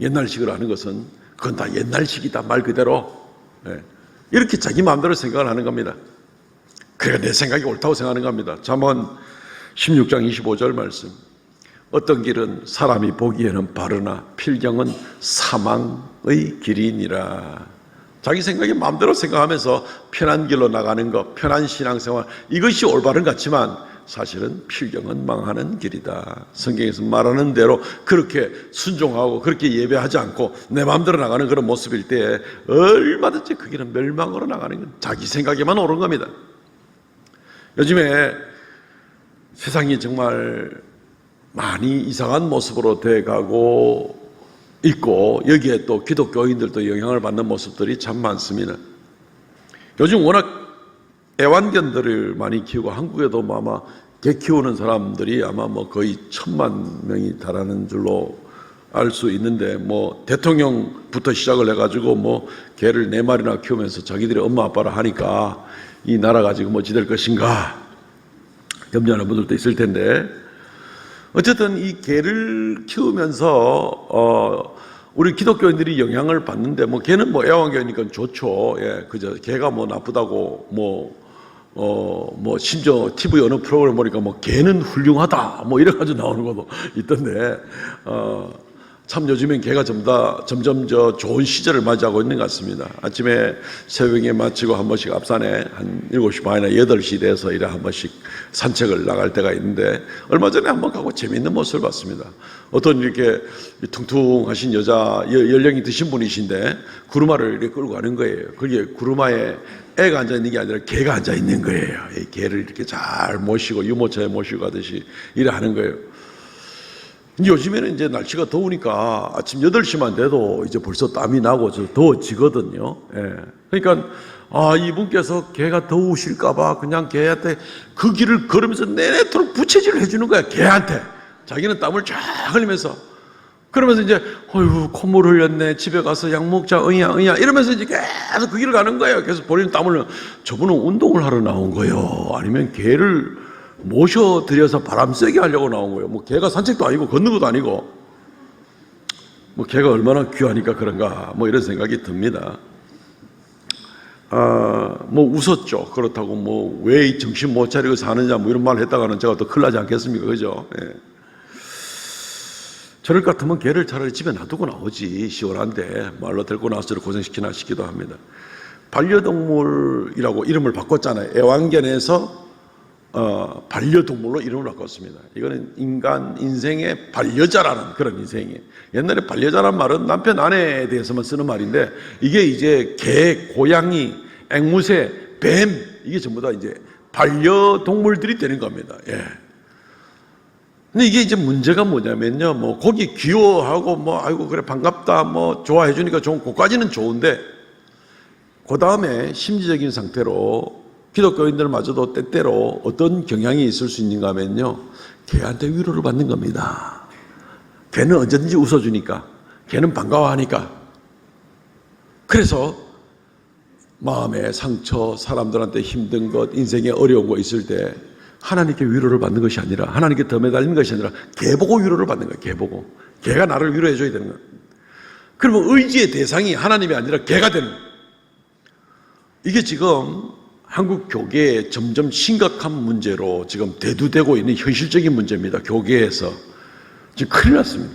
옛날식으로 하는 것은 그건 다 옛날식이다 말 그대로 이렇게 자기 마음대로 생각을 하는 겁니다. 그러니까 내 생각이 옳다고 생각하는 겁니다. 잠언 16장 25절 말씀, 어떤 길은 사람이 보기에는 바르나 필경은 사망의 길이니라. 자기 생각이 마음대로 생각하면서 편한 길로 나가는 것, 편한 신앙생활, 이것이 올바른 것 같지만 사실은 필경은 망하는 길이다. 성경에서 말하는 대로 그렇게 순종하고 그렇게 예배하지 않고 내 마음대로 나가는 그런 모습일 때 얼마든지 그 길은 멸망으로 나가는 건 자기 생각에만 옳은 겁니다. 요즘에 세상이 정말 많이 이상한 모습으로 돼가고 있고 여기에 또 기독교인들도 영향을 받는 모습들이 참 많습니다. 요즘 워낙 애완견들을 많이 키우고 한국에도 아마 개 키우는 사람들이 아마 뭐 거의 1000만 명이 달하는 줄로 알 수 있는데 뭐 대통령부터 시작을 해가지고 뭐 개를 4마리나 키우면서 자기들이 엄마 아빠라 하니까 이 나라 가지고 뭐 지될 것인가 염려하는 분들도 있을 텐데 어쨌든 이 개를 키우면서 우리 기독교인들이 영향을 받는데 뭐 개는 뭐 애완견이니까 좋죠. 예, 그저 개가 뭐 나쁘다고 뭐 심지어 TV 어느 프로그램 보니까 뭐 개는 훌륭하다 뭐 이래가지고 나오는 것도 있던데 참 요즘엔 개가 점점 좋은 시절을 맞이하고 있는 것 같습니다. 아침에 새벽에 마치고 한 번씩 앞산에 한 7시 반이나 8시 돼서 이래 한 번씩 산책을 나갈 때가 있는데 얼마 전에 한번 가고 재미있는 모습을 봤습니다. 어떤 이렇게 퉁퉁하신 여자 연령이 드신 분이신데 구루마를 이렇게 끌고 가는 거예요. 그게 구루마에 애가 앉아있는 게 아니라 개가 앉아있는 거예요. 이 개를 이렇게 잘 모시고 유모차에 모시고 가듯이 이래 하는 거예요. 요즘에는 이제 날씨가 더우니까 아침 8시만 돼도 이제 벌써 땀이 나고 더워지거든요. 예. 그러니까 이분께서 개가 더우실까봐 그냥 개한테 그 길을 걸으면서 내내토록 부채질을 해주는 거야. 개한테. 자기는 땀을 쫙 흘리면서 그러면서 이제 콧물 흘렸네. 집에 가서 약 먹자. 응야 이러면서 이제 계속 그 길을 가는 거예요. 그래서 본인은 땀을 흘려. 저분은 운동을 하러 나온 거예요. 아니면 개를 모셔드려서 바람 쐬게 하려고 나온 거예요. 뭐 개가 산책도 아니고 걷는 것도 아니고 뭐 개가 얼마나 귀하니까 그런가 뭐 이런 생각이 듭니다. 뭐 웃었죠. 그렇다고 뭐 왜 정신 못 차리고 사느냐 뭐 이런 말을 했다가는 제가 또 큰일 나지 않겠습니까? 그죠? 예. 저럴 것 같으면 개를 차라리 집에 놔두고 나오지. 시원한데 말로 데리고 나와서 저를 고생시키나 싶기도 합니다. 반려동물이라고 이름을 바꿨잖아요. 애완견에서 반려동물로 이름을 바꿨습니다. 이거는 인간 인생의 반려자라는 그런 인생이에요. 옛날에 반려자란 말은 남편 아내에 대해서만 쓰는 말인데 이게 이제 개, 고양이, 앵무새, 뱀 이게 전부 다 이제 반려동물들이 되는 겁니다. 예. 근데 이게 이제 문제가 뭐냐면요. 뭐 거기 귀여워하고 뭐 아이고 그래 반갑다 뭐 좋아해 주니까 좋은 그까지는 좋은데 그 다음에 심리적인 상태로 기독교인들마저도 때때로 어떤 경향이 있을 수 있는가 하면요. 개한테 위로를 받는 겁니다. 개는 언제든지 웃어주니까. 개는 반가워하니까. 그래서 마음의 상처, 사람들한테 힘든 것, 인생에 어려운 거 있을 때 하나님께 위로를 받는 것이 아니라 하나님께 더 매달리는 것이 아니라 개 보고 위로를 받는 거예요. 개 보고. 개가 나를 위로해 줘야 되는 거예요. 그러면 의지의 대상이 하나님이 아니라 개가 되는 거예요. 이게 지금 한국 교계에 점점 심각한 문제로 지금 대두되고 있는 현실적인 문제입니다. 교계에서 지금 큰일 났습니다.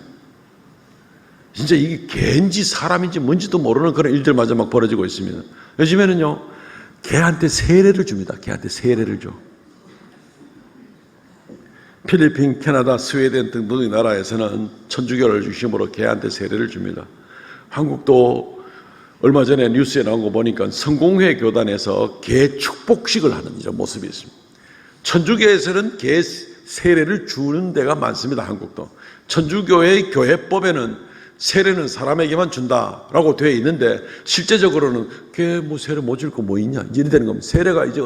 진짜 이게 개인지 사람인지 뭔지도 모르는 그런 일들마저 막 벌어지고 있습니다. 요즘에는요, 개한테 세례를 줍니다. 개한테 세례를 줘. 필리핀, 캐나다, 스웨덴 등등의 나라에서는 천주교를 중심으로 개한테 세례를 줍니다. 한국도 얼마 전에 뉴스에 나온 거 보니까 성공회 교단에서 개 축복식을 하는 이런 모습이 있습니다. 천주교에서는 개 세례를 주는 데가 많습니다. 한국도. 천주교의 교회법에는 세례는 사람에게만 준다라고 되어 있는데 실제적으로는 개 뭐 세례 못 줄 거 뭐 있냐 이래 되는 겁니다. 세례가 이제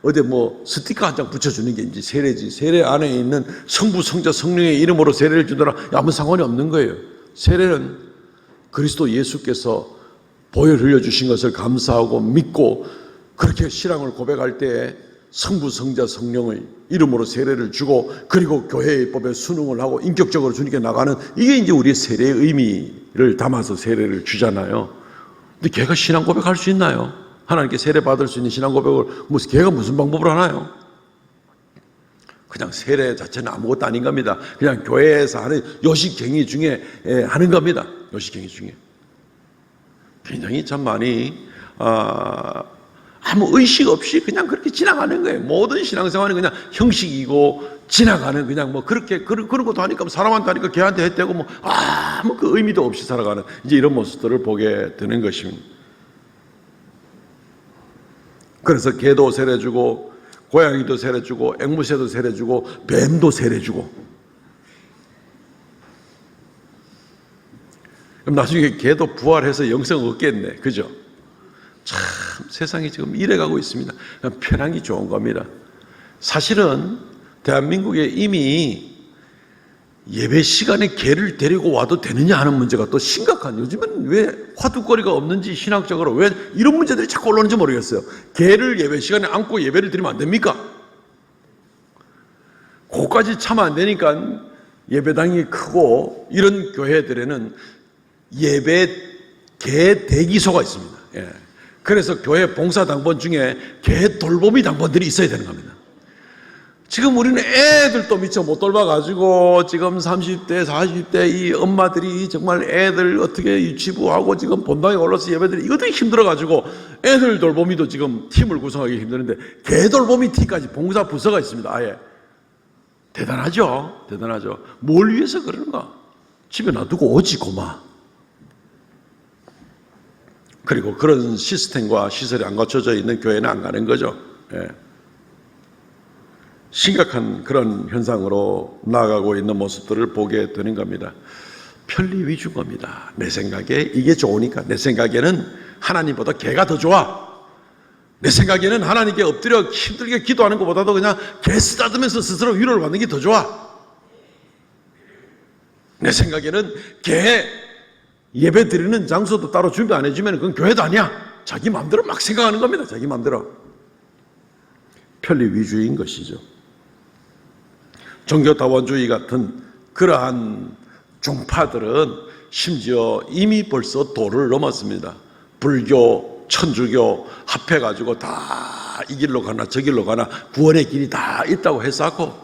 어디 뭐 스티커 한 장 붙여주는 게 이제 세례지. 세례 안에 있는 성부, 성자, 성령의 이름으로 세례를 주더라 아무 상관이 없는 거예요. 세례는 그리스도 예수께서 보혈 흘려주신 것을 감사하고 믿고 그렇게 신앙을 고백할 때에 성부, 성자, 성령의 이름으로 세례를 주고 그리고 교회의 법에 순응을 하고 인격적으로 주님께 나가는 이게 이제 우리의 세례의 의미를 담아서 세례를 주잖아요. 근데 걔가 신앙 고백할 수 있나요? 하나님께 세례 받을 수 있는 신앙 고백을 걔가 무슨 방법으로 하나요? 그냥 세례 자체는 아무것도 아닌 겁니다. 그냥 교회에서 하는 요식행위 중에 하는 겁니다. 요식행위 중에. 굉장히 참 많이 아무 의식 없이 그냥 그렇게 지나가는 거예요. 모든 신앙생활은 그냥 형식이고 지나가는 그냥 뭐 그렇게 그런 것도 하니까 사람한테 하니까 걔한테 했대고 뭐 아무 그 의미도 없이 살아가는 이제 이런 모습들을 보게 되는 것입니다. 그래서 개도 세례 주고 고양이도 세례 주고 앵무새도 세례 주고 뱀도 세례 주고 그럼 나중에 개도 부활해서 영생 얻겠네. 그죠? 참 세상이 지금 이래가고 있습니다. 편하기 좋은 겁니다. 사실은 대한민국에 이미 예배 시간에 개를 데리고 와도 되느냐 하는 문제가 또 심각한, 요즘은 왜 화두거리가 없는지 신학적으로 왜 이런 문제들이 자꾸 올라오는지 모르겠어요. 개를 예배 시간에 안고 예배를 드리면 안 됩니까? 그거까지 참 안 되니까 예배당이 크고 이런 교회들에는 예배 개 대기소가 있습니다. 예. 그래서 교회 봉사당번 중에 개 돌보미 당번들이 있어야 되는 겁니다. 지금 우리는 애들도 미처 못 돌봐가지고 지금 30대, 40대 이 엄마들이 정말 애들 어떻게 유치부하고 지금 본당에 올라서 예배들이 이것도 힘들어가지고 애들 돌보미도 지금 팀을 구성하기 힘드는데 개 돌보미 팀까지 봉사 부서가 있습니다. 아예. 대단하죠? 대단하죠. 뭘 위해서 그러는가? 집에 놔두고 오지 고마. 그리고 그런 시스템과 시설이 안 갖춰져 있는 교회는 안 가는 거죠. 예. 심각한 그런 현상으로 나아가고 있는 모습들을 보게 되는 겁니다. 편리 위주인 겁니다. 내 생각에 이게 좋으니까. 내 생각에는 하나님보다 개가 더 좋아. 내 생각에는 하나님께 엎드려 힘들게 기도하는 것보다도 그냥 개 쓰다듬으면서 스스로 위로를 받는 게 더 좋아. 내 생각에는 개 예배 드리는 장소도 따로 준비 안 해주면 그건 교회도 아니야. 자기 마음대로 막 생각하는 겁니다. 자기 마음대로. 편리 위주인 것이죠. 종교다원주의 같은 그러한 종파들은 심지어 이미 벌써 도를 넘었습니다. 불교, 천주교 합해가지고 다 이 길로 가나 저 길로 가나 구원의 길이 다 있다고 했었고,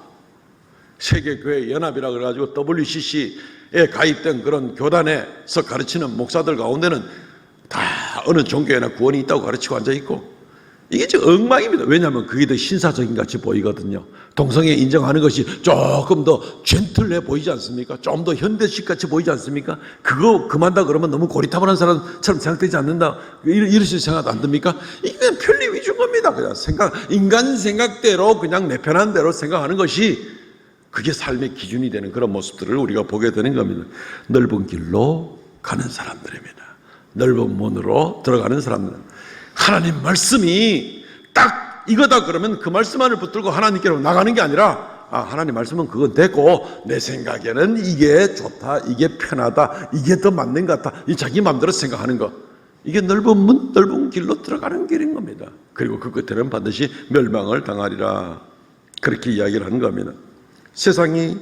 세계교회 연합이라 그래가지고 WCC에 가입된 그런 교단에서 가르치는 목사들 가운데는 다 어느 종교에나 구원이 있다고 가르치고 앉아있고, 이게 지금 엉망입니다. 왜냐하면 그게 더 신사적인 같이 보이거든요. 동성애 인정하는 것이 조금 더 젠틀해 보이지 않습니까? 좀 더 현대식 같이 보이지 않습니까? 그거 그만다 그러면 너무 고리타분한 사람처럼 생각되지 않는다. 이러실 생각 안 듭니까? 이게 그냥 편리 위주인 겁니다. 그냥 인간 생각대로 그냥 내 편한 대로 생각하는 것이 그게 삶의 기준이 되는 그런 모습들을 우리가 보게 되는 겁니다. 넓은 길로 가는 사람들입니다. 넓은 문으로 들어가는 사람들은 하나님 말씀이 딱 이거다 그러면 그 말씀 안을 붙들고 하나님께로 나가는 게 아니라, 하나님 말씀은 그건 됐고 내 생각에는 이게 좋다, 이게 편하다, 이게 더 맞는 것 같다, 이 자기 마음대로 생각하는 거, 이게 넓은 문, 넓은 길로 들어가는 길인 겁니다. 그리고 그 끝에는 반드시 멸망을 당하리라, 그렇게 이야기를 하는 겁니다. 세상이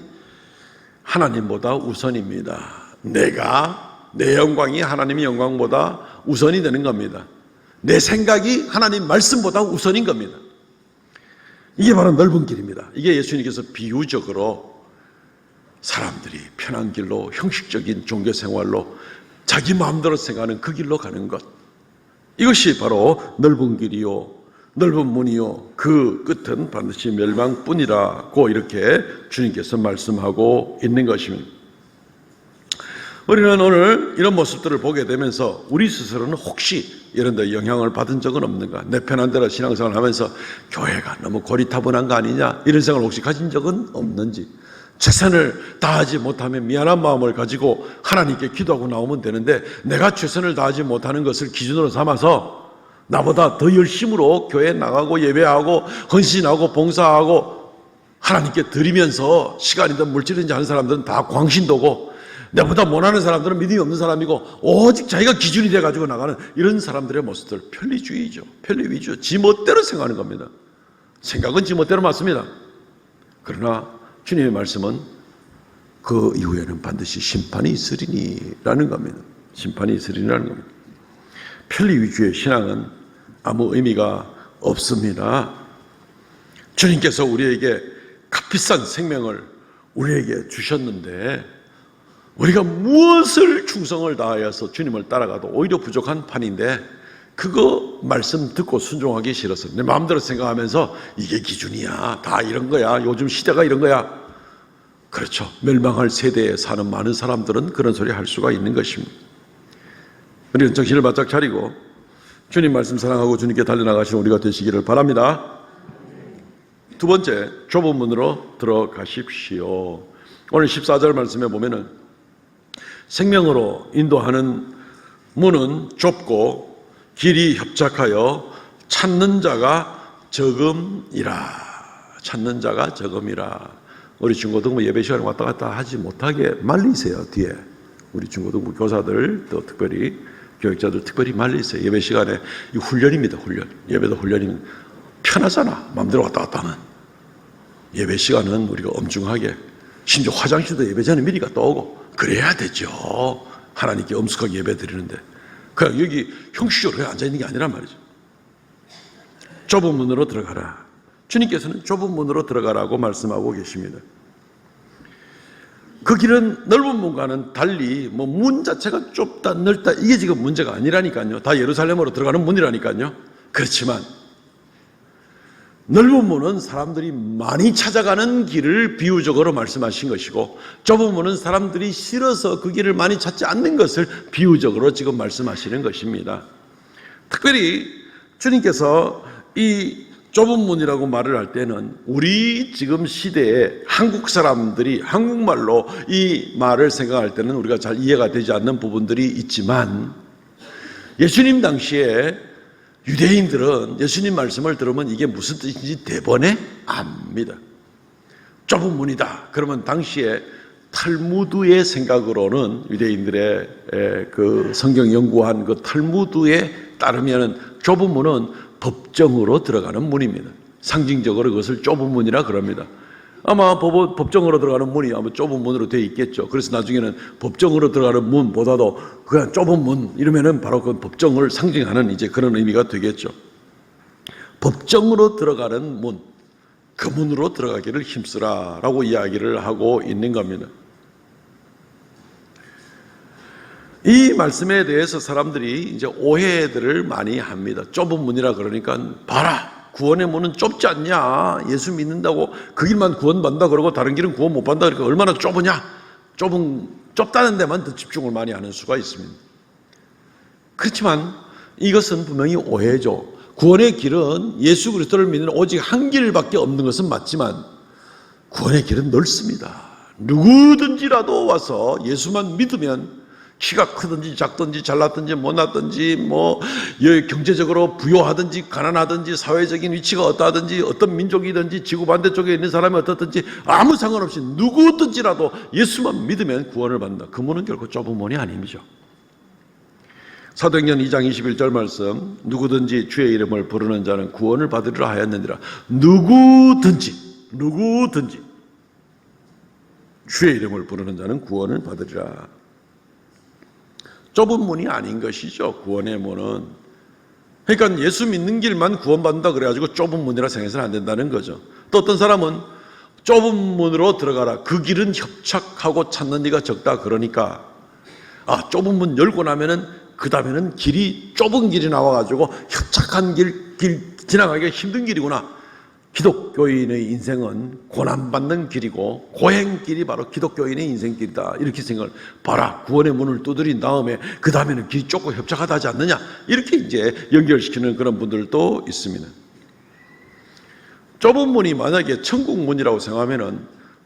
하나님보다 우선입니다. 내 영광이 하나님의 영광보다 우선이 되는 겁니다. 내 생각이 하나님 말씀보다 우선인 겁니다. 이게 바로 넓은 길입니다. 이게 예수님께서 비유적으로 사람들이 편한 길로 형식적인 종교 생활로 자기 마음대로 생각하는 그 길로 가는 것, 이것이 바로 넓은 길이요 넓은 문이요 그 끝은 반드시 멸망뿐이라고 이렇게 주님께서 말씀하고 있는 것입니다. 우리는 오늘 이런 모습들을 보게 되면서 우리 스스로는 혹시 이런 데 영향을 받은 적은 없는가? 내 편한 대로 신앙생활을 하면서 교회가 너무 고리타분한 거 아니냐? 이런 생각을 혹시 가진 적은 없는지, 최선을 다하지 못하면 미안한 마음을 가지고 하나님께 기도하고 나오면 되는데 내가 최선을 다하지 못하는 것을 기준으로 삼아서 나보다 더 열심으로 교회에 나가고 예배하고 헌신하고 봉사하고 하나님께 드리면서 시간이든 물질이든지 하는 사람들은 다 광신도고, 내보다 못하는 사람들은 믿음이 없는 사람이고 오직 자기가 기준이 돼가지고 나가는 이런 사람들의 모습들, 편리주의죠. 편리 위주, 지 멋대로 생각하는 겁니다. 생각은 지 멋대로 맞습니다. 그러나 주님의 말씀은 그 이후에는 반드시 심판이 있으리니라는 겁니다. 심판이 있으리라는 겁니다. 편리 위주의 신앙은 아무 의미가 없습니다. 주님께서 우리에게 값비싼 생명을 우리에게 주셨는데 우리가 무엇을 충성을 다하여서 주님을 따라가도 오히려 부족한 판인데 그거 말씀 듣고 순종하기 싫어서 내 마음대로 생각하면서 이게 기준이야, 다 이런 거야, 요즘 시대가 이런 거야. 그렇죠. 멸망할 세대에 사는 많은 사람들은 그런 소리 할 수가 있는 것입니다. 우리는 정신을 바짝 차리고 주님 말씀 사랑하고 주님께 달려나가시는 우리가 되시기를 바랍니다. 두 번째, 좁은 문으로 들어가십시오. 오늘 14절 말씀에 보면은 생명으로 인도하는 문은 좁고 길이 협착하여 찾는 자가 적음이라. 찾는 자가 적음이라. 우리 중고등부 예배 시간에 왔다 갔다 하지 못하게 말리세요. 뒤에 우리 중고등부 교사들, 또 특별히 교육자들 특별히 말리세요. 예배 시간에 이 훈련입니다. 훈련. 예배도 훈련입니다. 편하잖아, 마음대로 왔다 갔다 하면. 예배 시간은 우리가 엄중하게, 심지어 화장실도 예배 전에 미리 갔다 오고 그래야 되죠. 하나님께 엄숙하게 예배 드리는데 그냥 여기 형식적으로 앉아있는 게 아니란 말이죠. 좁은 문으로 들어가라. 주님께서는 좁은 문으로 들어가라고 말씀하고 계십니다. 그 길은 넓은 문과는 달리 뭐 문 자체가 좁다 넓다 이게 지금 문제가 아니라니까요. 다 예루살렘으로 들어가는 문이라니까요. 그렇지만 넓은 문은 사람들이 많이 찾아가는 길을 비유적으로 말씀하신 것이고, 좁은 문은 사람들이 싫어서 그 길을 많이 찾지 않는 것을 비유적으로 지금 말씀하시는 것입니다. 특별히 주님께서 이 좁은 문이라고 말을 할 때는 우리 지금 시대에 한국 사람들이 한국말로 이 말을 생각할 때는 우리가 잘 이해가 되지 않는 부분들이 있지만, 예수님 당시에 유대인들은 예수님 말씀을 들으면 이게 무슨 뜻인지 대번에 압니다. 좁은 문이다. 그러면 당시에 탈무드의 생각으로는, 유대인들의 그 성경 연구한 그 탈무드에 따르면 좁은 문은 법정으로 들어가는 문입니다. 상징적으로 그것을 좁은 문이라 그럽니다. 아마 법정으로 들어가는 문이 아마 좁은 문으로 되어 있겠죠. 그래서 나중에는 법정으로 들어가는 문보다도 그냥 좁은 문 이러면은 바로 그 법정을 상징하는 이제 그런 의미가 되겠죠. 법정으로 들어가는 문, 그 문으로 들어가기를 힘쓰라라고 이야기를 하고 있는 겁니다. 이 말씀에 대해서 사람들이 이제 오해들을 많이 합니다. 좁은 문이라 그러니까 봐라, 구원의 문은 좁지 않냐? 예수 믿는다고 그 길만 구원받는다 그러고 다른 길은 구원 못 받는다 그러니까 얼마나 좁으냐? 좁다는 데만 더 집중을 많이 하는 수가 있습니다. 그렇지만 이것은 분명히 오해죠. 구원의 길은 예수 그리스도를 믿는 오직 한 길밖에 없는 것은 맞지만 구원의 길은 넓습니다. 누구든지라도 와서 예수만 믿으면 키가 크든지 작든지 잘났든지 못났든지 뭐 경제적으로 부유하든지 가난하든지 사회적인 위치가 어떠하든지 어떤 민족이든지 지구 반대쪽에 있는 사람이 어떻든지 아무 상관없이 누구든지라도 예수만 믿으면 구원을 받는다. 그 문은 결코 좁은 문이 아니죠. 사도행전 2장 21절 말씀, 누구든지 주의 이름을 부르는 자는 구원을 받으리라 하였느니라. 누구든지 주의 이름을 부르는 자는 구원을 받으리라. 좁은 문이 아닌 것이죠. 구원의 문은. 그러니까 예수 믿는 길만 구원받는다 그래가지고 좁은 문이라 생각해서는 안 된다는 거죠. 또 어떤 사람은 좁은 문으로 들어가라. 그 길은 협착하고 찾는 이가 적다. 그러니까 좁은 문 열고 나면은 그 다음에는 길이 좁은 길이 나와가지고 협착한 길 지나가기가 힘든 길이구나. 기독교인의 인생은 고난받는 길이고 고행길이 바로 기독교인의 인생길이다. 이렇게 생각을 봐라. 구원의 문을 두드린 다음에 그 다음에는 길이 좁고 협착하다 하지 않느냐. 이렇게 이제 연결시키는 그런 분들도 있습니다. 좁은 문이 만약에 천국문이라고 생각하면은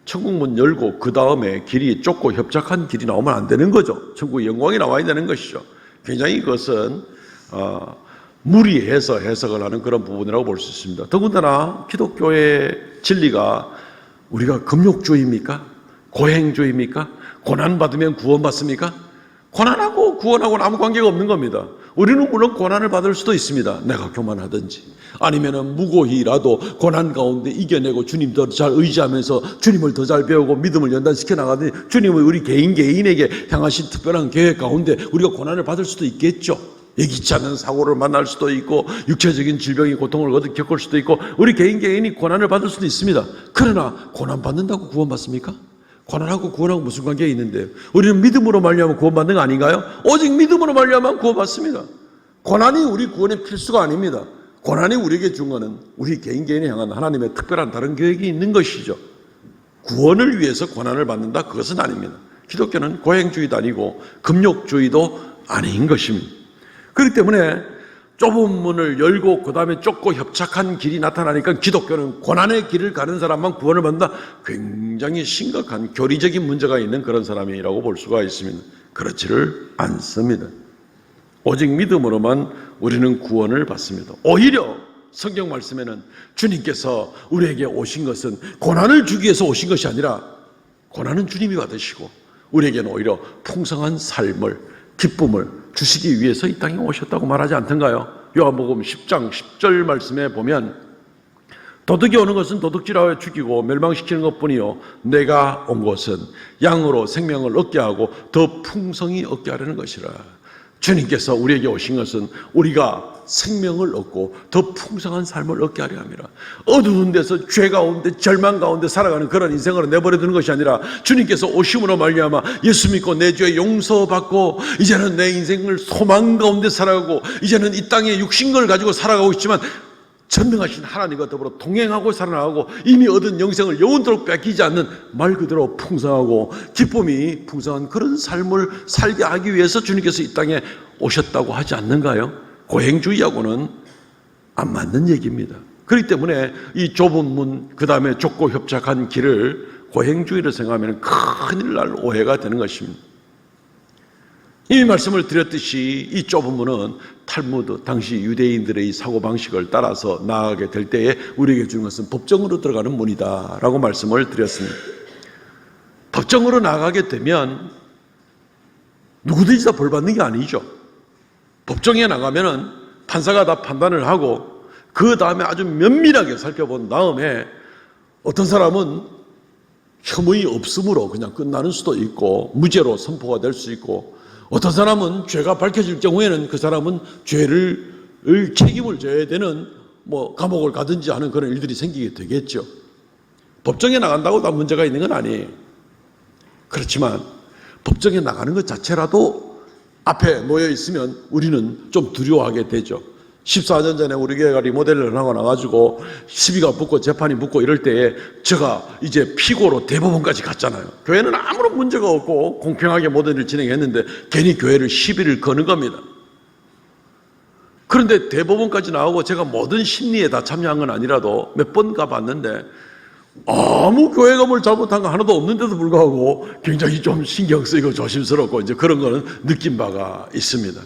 천국문 열고 그 다음에 길이 좁고 협착한 길이 나오면 안 되는 거죠. 천국의 영광이 나와야 되는 것이죠. 굉장히 이것은 무리해서 해석을 하는 그런 부분이라고 볼 수 있습니다. 더군다나 기독교의 진리가 우리가 금욕주의입니까? 고행주의입니까? 고난받으면 구원받습니까? 고난하고 구원하고는 아무 관계가 없는 겁니다. 우리는 물론 고난을 받을 수도 있습니다. 내가 교만하든지 아니면은 무고히라도 고난 가운데 이겨내고 주님 더 잘 의지하면서 주님을 더 잘 배우고 믿음을 연단시켜 나가더니 주님의 우리 개인에게 향하신 특별한 계획 가운데 우리가 고난을 받을 수도 있겠죠. 예기치 않은 사고를 만날 수도 있고 육체적인 질병이 고통을 겪을 수도 있고 우리 개인이 고난을 받을 수도 있습니다. 그러나 고난 받는다고 구원받습니까? 고난하고 구원하고 무슨 관계가 있는데요? 우리는 믿음으로 말미암아 구원받는 거 아닌가요? 오직 믿음으로 말미암아 구원받습니다. 고난이 우리 구원의 필수가 아닙니다. 고난이 우리에게 준 것은 우리 개인에 향한 하나님의 특별한 다른 계획이 있는 것이죠. 구원을 위해서 고난을 받는다? 그것은 아닙니다. 기독교는 고행주의도 아니고 금욕주의도 아닌 것입니다. 그렇기 때문에 좁은 문을 열고 그 다음에 좁고 협착한 길이 나타나니까 기독교는 고난의 길을 가는 사람만 구원을 받는다. 굉장히 심각한 교리적인 문제가 있는 그런 사람이라고 볼 수가 있습니다. 그렇지를 않습니다. 오직 믿음으로만 우리는 구원을 받습니다. 오히려 성경 말씀에는 주님께서 우리에게 오신 것은 고난을 주기 위해서 오신 것이 아니라 고난은 주님이 받으시고 우리에게는 오히려 풍성한 삶을 기쁨을 주시기 위해서 이 땅에 오셨다고 말하지 않던가요? 요한복음 10장 10절 말씀에 보면 도둑이 오는 것은 도둑질하여 죽이고 멸망시키는 것뿐이요 내가 온 것은 양으로 생명을 얻게 하고 더 풍성히 얻게 하려는 것이라. 주님께서 우리에게 오신 것은 우리가 생명을 얻고 더 풍성한 삶을 얻게 하려 함이라. 어두운 데서 죄 가운데 절망 가운데 살아가는 그런 인생으로 내버려 두는 것이 아니라 주님께서 오심으로 말미암아 예수 믿고 내 죄 용서받고 이제는 내 인생을 소망 가운데 살아가고 이제는 이 땅에 육신을 가지고 살아가고 있지만 전능하신 하나님과 더불어 동행하고 살아나가고 이미 얻은 영생을 영원토록 뺏기지 않는 말 그대로 풍성하고 기쁨이 풍성한 그런 삶을 살게 하기 위해서 주님께서 이 땅에 오셨다고 하지 않는가요? 고행주의하고는 안 맞는 얘기입니다. 그렇기 때문에 이 좁은 문, 그 다음에 좁고 협착한 길을 고행주의로 생각하면 큰일 날 오해가 되는 것입니다. 이 말씀을 드렸듯이 이 좁은 문은 탈무드, 당시 유대인들의 사고방식을 따라서 나아가게 될 때에 우리에게 주는 것은 법정으로 들어가는 문이다 라고 말씀을 드렸습니다. 법정으로 나아가게 되면 누구든지 다 벌받는 게 아니죠. 법정에 나가면은 판사가 다 판단을 하고 그 다음에 아주 면밀하게 살펴본 다음에 어떤 사람은 혐의 없음으로 그냥 끝나는 수도 있고 무죄로 선포가 될 수 있고 어떤 사람은 죄가 밝혀질 경우에는 그 사람은 죄를 책임을 져야 되는 감옥을 가든지 하는 그런 일들이 생기게 되겠죠. 법정에 나간다고 다 문제가 있는 건 아니에요. 그렇지만 법정에 나가는 것 자체라도 앞에 놓여 있으면 우리는 좀 두려워하게 되죠. 14년 전에 우리 교회가 리모델을 하고 나가지고 시비가 붙고 재판이 붙고 이럴 때에 제가 이제 피고로 대법원까지 갔잖아요. 교회는 아무런 문제가 없고 공평하게 모든 일을 진행했는데 괜히 교회를 시비를 거는 겁니다. 그런데 대법원까지 나오고 제가 모든 심리에 다 참여한 건 아니라도 몇 번 가봤는데 아무 교회가 뭘 잘못한 거 하나도 없는데도 불구하고 굉장히 좀 신경 쓰이고 조심스럽고 이제 그런 거는 느낀 바가 있습니다.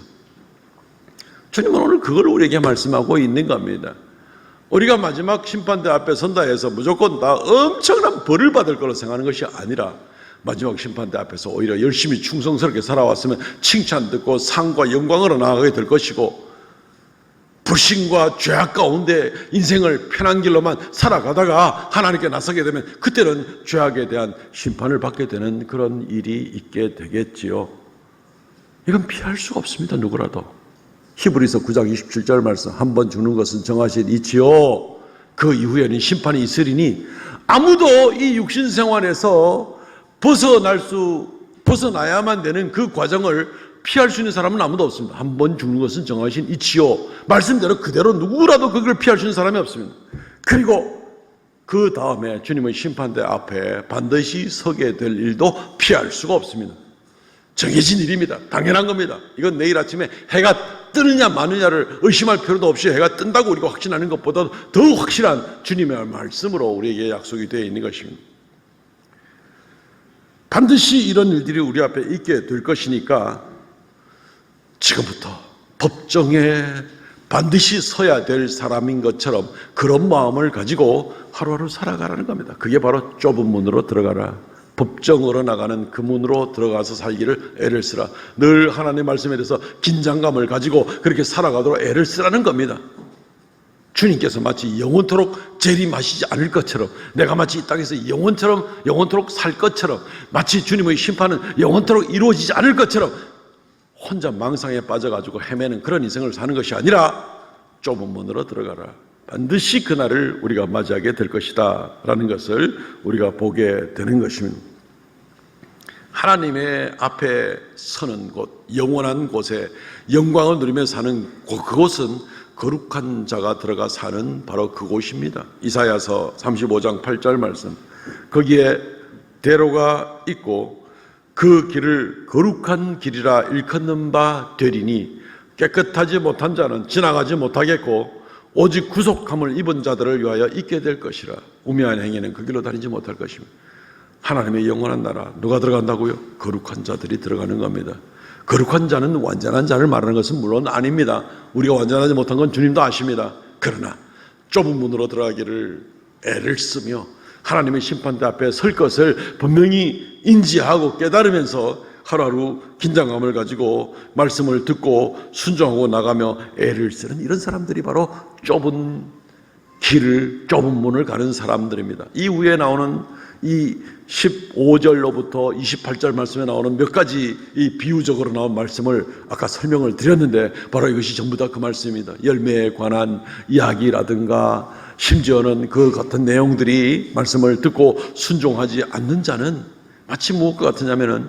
주님은 오늘 그걸 우리에게 말씀하고 있는 겁니다. 우리가 마지막 심판대 앞에 선다 해서 무조건 다 엄청난 벌을 받을 거로 생각하는 것이 아니라 마지막 심판대 앞에서 오히려 열심히 충성스럽게 살아왔으면 칭찬 듣고 상과 영광으로 나아가게 될 것이고 불신과 죄악 가운데 인생을 편한 길로만 살아가다가 하나님께 나서게 되면 그때는 죄악에 대한 심판을 받게 되는 그런 일이 있게 되겠지요. 이건 피할 수가 없습니다. 누구라도. 히브리서 9장 27절 말씀 한 번 주는 것은 정하신 이치요 그 이후에는 심판이 있으리니 아무도 이 육신 생활에서 벗어나야만 되는 그 과정을 피할 수 있는 사람은 아무도 없습니다. 한 번 죽는 것은 정하신 이치요. 말씀대로 그대로 누구라도 그걸 피할 수 있는 사람이 없습니다. 그리고 그 다음에 주님의 심판대 앞에 반드시 서게 될 일도 피할 수가 없습니다. 정해진 일입니다. 당연한 겁니다. 이건 내일 아침에 해가 뜨느냐 마느냐를 의심할 필요도 없이 해가 뜬다고 우리가 확신하는 것보다 더 확실한 주님의 말씀으로 우리에게 약속이 되어 있는 것입니다. 반드시 이런 일들이 우리 앞에 있게 될 것이니까 지금부터 법정에 반드시 서야 될 사람인 것처럼 그런 마음을 가지고 하루하루 살아가라는 겁니다. 그게 바로 좁은 문으로 들어가라. 법정으로 나가는 그 문으로 들어가서 살기를 애를 쓰라. 늘 하나님의 말씀에 대해서 긴장감을 가지고 그렇게 살아가도록 애를 쓰라는 겁니다. 주님께서 마치 영원토록 재림하시지 않을 것처럼, 내가 마치 이 땅에서 영원토록 살 것처럼, 마치 주님의 심판은 영원토록 이루어지지 않을 것처럼 혼자 망상에 빠져가지고 헤매는 그런 인생을 사는 것이 아니라 좁은 문으로 들어가라. 반드시 그날을 우리가 맞이하게 될 것이다 라는 것을 우리가 보게 되는 것입니다. 하나님의 앞에 서는 곳, 영원한 곳에 영광을 누리며 사는 그곳은 거룩한 자가 들어가 사는 바로 그곳입니다. 이사야서 35장 8절 말씀, 거기에 대로가 있고 그 길을 거룩한 길이라 일컫는 바 되리니 깨끗하지 못한 자는 지나가지 못하겠고 오직 구속함을 입은 자들을 위하여 있게 될 것이라. 우매한 행위는 그 길로 다니지 못할 것입니다. 하나님의 영원한 나라 누가 들어간다고요? 거룩한 자들이 들어가는 겁니다. 거룩한 자는 완전한 자를 말하는 것은 물론 아닙니다. 우리가 완전하지 못한 건 주님도 아십니다. 그러나 좁은 문으로 들어가기를 애를 쓰며 하나님의 심판대 앞에 설 것을 분명히 인지하고 깨달으면서 하루하루 긴장감을 가지고 말씀을 듣고 순종하고 나가며 애를 쓰는 이런 사람들이 바로 좁은 문을 가는 사람들입니다. 이후에 나오는 이 15절로부터 28절 말씀에 나오는 몇 가지 이 비유적으로 나온 말씀을 아까 설명을 드렸는데 바로 이것이 전부 다 그 말씀입니다. 열매에 관한 이야기라든가 심지어는 그 같은 내용들이 말씀을 듣고 순종하지 않는 자는 마치 무엇과 같으냐면은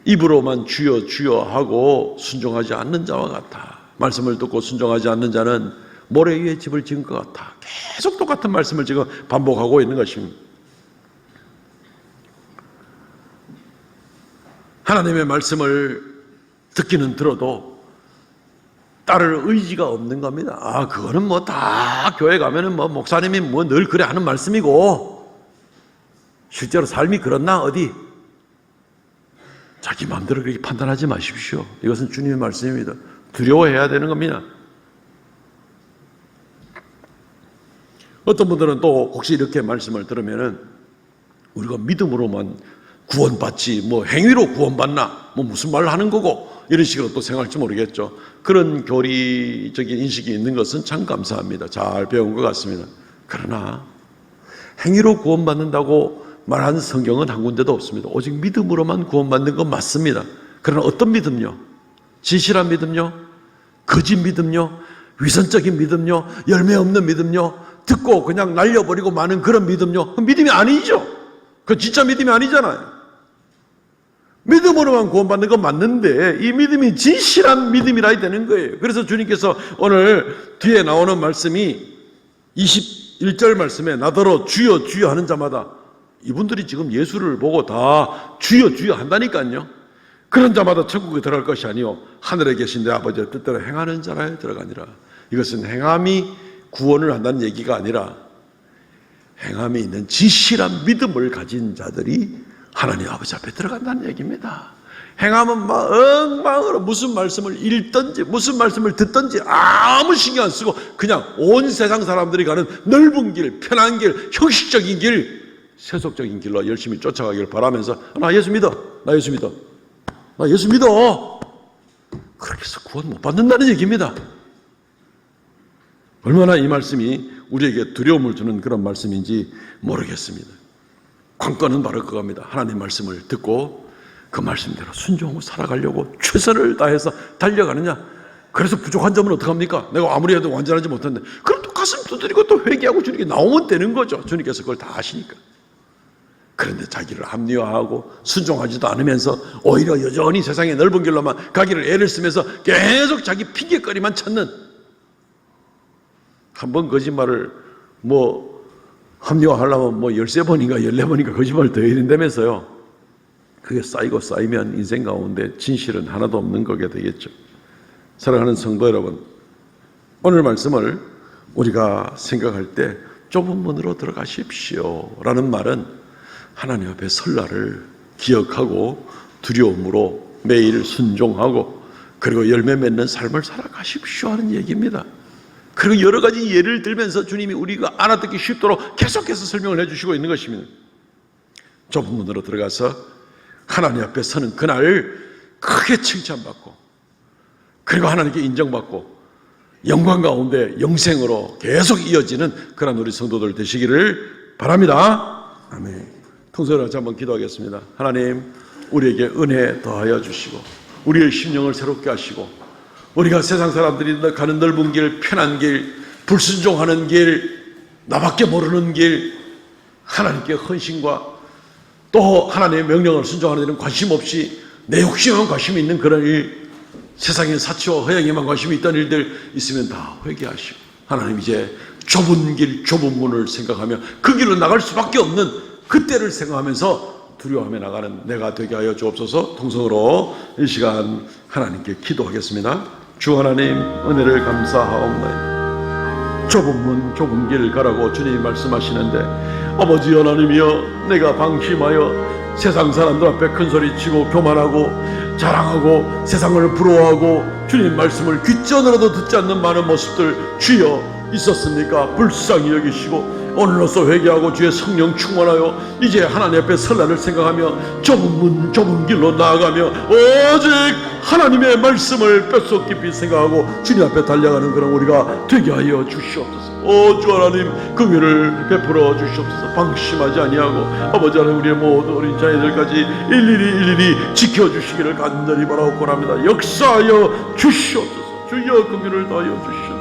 입으로만 주여 주여 하고 순종하지 않는 자와 같아. 말씀을 듣고 순종하지 않는 자는 모래 위에 집을 지은 것 같아. 계속 똑같은 말씀을 지금 반복하고 있는 것입니다. 하나님의 말씀을 듣기는 들어도 따를 의지가 없는 겁니다. 아, 그거는 뭐 다 교회 가면은 뭐 목사님이 뭐 늘 그래 하는 말씀이고 실제로 삶이 그렇나 어디? 자기 마음대로 그렇게 판단하지 마십시오. 이것은 주님의 말씀입니다. 두려워해야 되는 겁니다. 어떤 분들은 또 혹시 이렇게 말씀을 들으면은 우리가 믿음으로만 구원받지 뭐 행위로 구원받나 뭐 무슨 말을 하는 거고 이런 식으로 또 생각할지 모르겠죠. 그런 교리적인 인식이 있는 것은 참 감사합니다. 잘 배운 것 같습니다. 그러나 행위로 구원받는다고 말하는 성경은 한 군데도 없습니다. 오직 믿음으로만 구원받는 건 맞습니다. 그러나 어떤 믿음요? 진실한 믿음요? 거짓 믿음요? 위선적인 믿음요? 열매 없는 믿음요? 듣고 그냥 날려버리고 마는 그런 믿음요? 그건 믿음이 아니죠. 그건 진짜 믿음이 아니잖아요. 믿음으로만 구원받는 건 맞는데 이 믿음이 진실한 믿음이라 되는 거예요. 그래서 주님께서 오늘 뒤에 나오는 말씀이 21절 말씀에 나더러 주여 주여 하는 자마다, 이분들이 지금 예수를 보고 다 주여 주여 한다니까요. 그런 자마다 천국에 들어갈 것이 아니요 하늘에 계신 내 아버지의 뜻대로 행하는 자라에 들어가니라. 이것은 행함이 구원을 한다는 얘기가 아니라 행함이 있는 진실한 믿음을 가진 자들이 하나님 아버지 앞에 들어간다는 얘기입니다. 행함은 막 엉망으로 무슨 말씀을 읽든지 무슨 말씀을 듣든지 아무 신경 안 쓰고 그냥 온 세상 사람들이 가는 넓은 길, 편한 길, 형식적인 길, 세속적인 길로 열심히 쫓아가기를 바라면서 나 예수 믿어, 나 예수 믿어, 나 예수 믿어. 그렇게 해서 구원 못 받는다는 얘기입니다. 얼마나 이 말씀이 우리에게 두려움을 주는 그런 말씀인지 모르겠습니다. 관건은 바로 그겁니다. 하나님 말씀을 듣고 그 말씀대로 순종하고 살아가려고 최선을 다해서 달려가느냐. 그래서 부족한 점은 어떡합니까? 내가 아무리 해도 완전하지 못했는데 그럼 또 가서 가슴 두드리고 또 회개하고 주님께 나오면 되는 거죠. 주님께서 그걸 다 아시니까. 그런데 자기를 합리화하고 순종하지도 않으면서 오히려 여전히 세상의 넓은 길로만 가기를 애를 쓰면서 계속 자기 핑계거리만 찾는, 한 번 거짓말을 합리화하려면 13번인가 14번인가 거짓말을 더 해야 된다면서요. 그게 쌓이고 쌓이면 인생 가운데 진실은 하나도 없는 거게 되겠죠. 사랑하는 성도 여러분, 오늘 말씀을 우리가 생각할 때 좁은 문으로 들어가십시오 라는 말은 하나님 앞에 설 날을 기억하고 두려움으로 매일 순종하고 그리고 열매 맺는 삶을 살아가십시오 하는 얘기입니다. 그리고 여러 가지 예를 들면서 주님이 우리가 알아듣기 쉽도록 계속해서 설명을 해주시고 있는 것입니다. 좁은 문으로 들어가서 하나님 앞에 서는 그날 크게 칭찬받고 그리고 하나님께 인정받고 영광 가운데 영생으로 계속 이어지는 그런 우리 성도들 되시기를 바랍니다. 아멘. 통성으로 같이 한번 기도하겠습니다. 하나님, 우리에게 은혜 더하여 주시고 우리의 심령을 새롭게 하시고 우리가 세상 사람들이 가는 넓은 길, 편한 길, 불순종하는 길, 나밖에 모르는 길, 하나님께 헌신과 또 하나님의 명령을 순종하는 데는 관심 없이 내 욕심에만 관심이 있는 그런 일, 세상의 사치와 허영에만 관심이 있던 일들 있으면 다 회개하시고 하나님 이제 좁은 길, 좁은 문을 생각하며 그 길로 나갈 수밖에 없는 그때를 생각하면서 두려워하며 나가는 내가 되게 하여 주옵소서. 통성으로 이 시간 하나님께 기도하겠습니다. 주 하나님, 은혜를 감사하옵나이다. 좁은 문, 좁은 길 가라고 주님이 말씀하시는데 아버지 하나님이여, 내가 방심하여 세상 사람들 앞에 큰소리치고 교만하고 자랑하고 세상을 부러워하고 주님 말씀을 귓전으로도 듣지 않는 많은 모습들 주여 있었습니까? 불쌍히 여기시고 오늘로써 회개하고 주의 성령 충만하여 이제 하나님 앞에 설날을 생각하며 좁은 문, 좁은 길로 나아가며 오직 하나님의 말씀을 뼛속 깊이 생각하고 주님 앞에 달려가는 그런 우리가 되게 하여 주시옵소서. 주 하나님, 긍휼을 베풀어 주시옵소서. 방심하지 아니하고 아버지 하나님, 우리의 모든 어린 자녀들까지 일일이 지켜주시기를 간절히 바라옵고 합니다. 역사하여 주시옵소서. 주여 긍휼을 더하여 주시옵소서.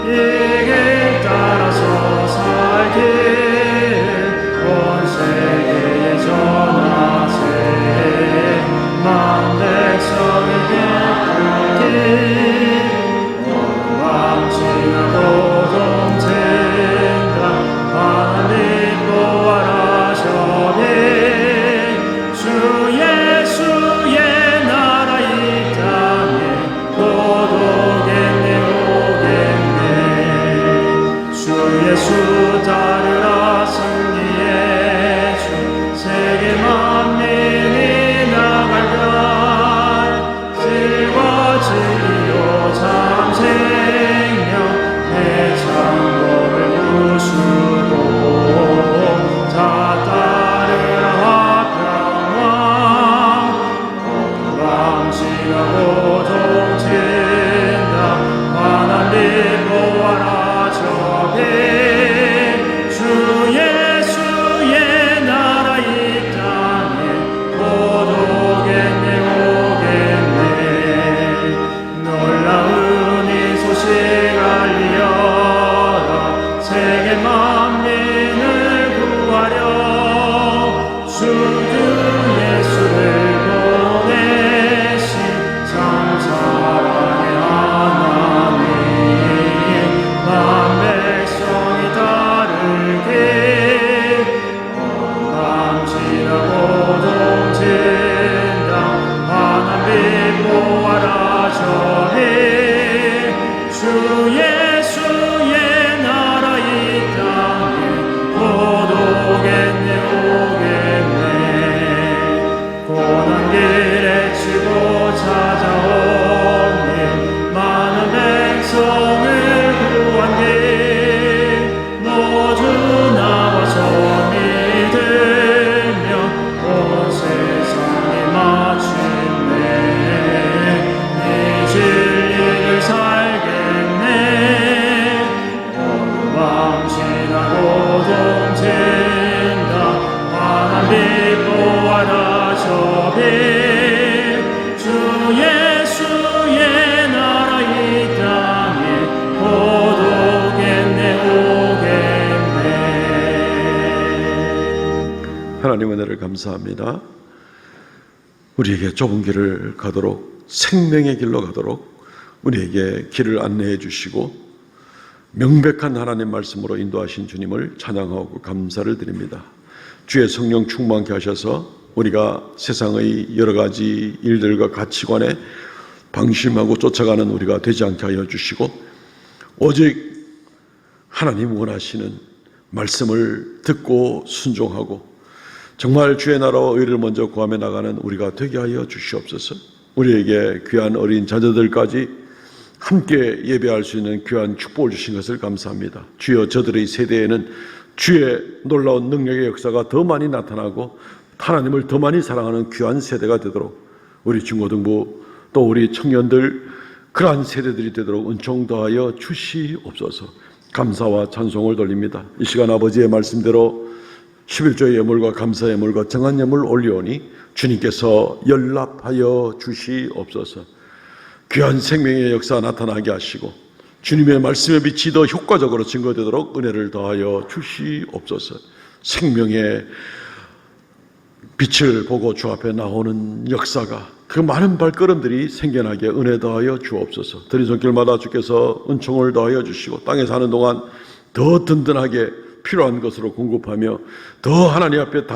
이게 따라서 살게 주 예수의 나라 이 땅에 곧 오겠네. 하나님 은혜를 감사합니다. 우리에게 좁은 길을 가도록, 생명의 길로 가도록 우리에게 길을 안내해 주시고 명백한 하나님 말씀으로 인도하신 주님을 찬양하고 감사를 드립니다. 주의 성령 충만케 하셔서 우리가 세상의 여러 가지 일들과 가치관에 방심하고 쫓아가는 우리가 되지 않게 하여 주시고 오직 하나님 원하시는 말씀을 듣고 순종하고 정말 주의 나라와 의를 먼저 구하며 나가는 우리가 되게 하여 주시옵소서. 우리에게 귀한 어린 자녀들까지 함께 예배할 수 있는 귀한 축복을 주신 것을 감사합니다. 주여, 저들의 세대에는 주의 놀라운 능력의 역사가 더 많이 나타나고 하나님을 더 많이 사랑하는 귀한 세대가 되도록 우리 중고등부 또 우리 청년들 그러한 세대들이 되도록 은총 더하여 주시옵소서. 감사와 찬송을 돌립니다. 이 시간 아버지의 말씀대로 11조의 예물과 감사 예물과 정한 예물 올리오니 주님께서 연락하여 주시옵소서. 귀한 생명의 역사 나타나게 하시고 주님의 말씀의 빛이 더 효과적으로 증거되도록 은혜를 더하여 주시옵소서. 생명의 빛을 보고 주 앞에 나오는 역사가 그 많은 발걸음들이 생겨나게 은혜 더하여 주옵소서. 들이손길마다 주께서 은총을 더하여 주시고 땅에 사는 동안 더 든든하게 필요한 것으로 공급하며 더 하나님 앞에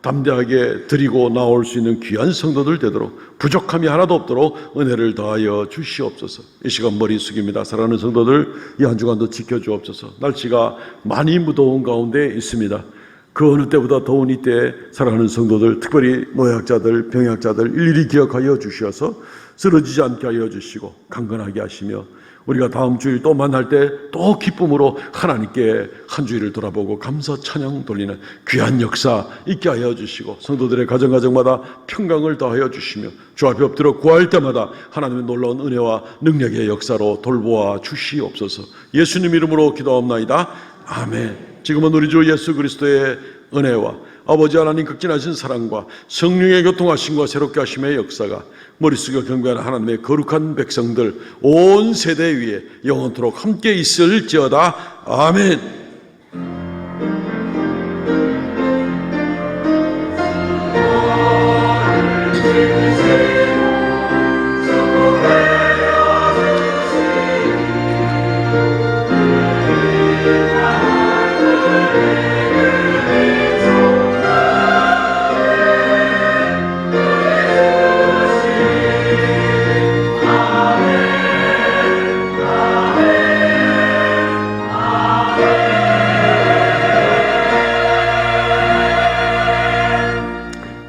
담대하게 드리고 나올 수 있는 귀한 성도들 되도록 부족함이 하나도 없도록 은혜를 더하여 주시옵소서. 이 시간 머리 숙입니다. 사랑하는 성도들 이 한 주간도 지켜주옵소서. 날씨가 많이 무더운 가운데 있습니다. 그 어느 때보다 더운 이때에 사랑하는 성도들, 특별히 노약자들, 병약자들 일일이 기억하여 주셔서 쓰러지지 않게 하여 주시고 강건하게 하시며 우리가 다음 주일 또 만날 때 또 기쁨으로 하나님께 한 주일을 돌아보고 감사 찬양 돌리는 귀한 역사 있게 하여 주시고 성도들의 가정마다 평강을 더하여 주시며 주 앞에 엎드려 구할 때마다 하나님의 놀라운 은혜와 능력의 역사로 돌보아 주시옵소서. 예수님 이름으로 기도합나이다. 아멘. 지금은 우리 주 예수 그리스도의 은혜와 아버지 하나님 극진하신 사랑과 성령의 교통하심과 새롭게 하심의 역사가 머릿속에 경배하는 하나님의 거룩한 백성들 온 세대 위에 영원토록 함께 있을지어다. 아멘.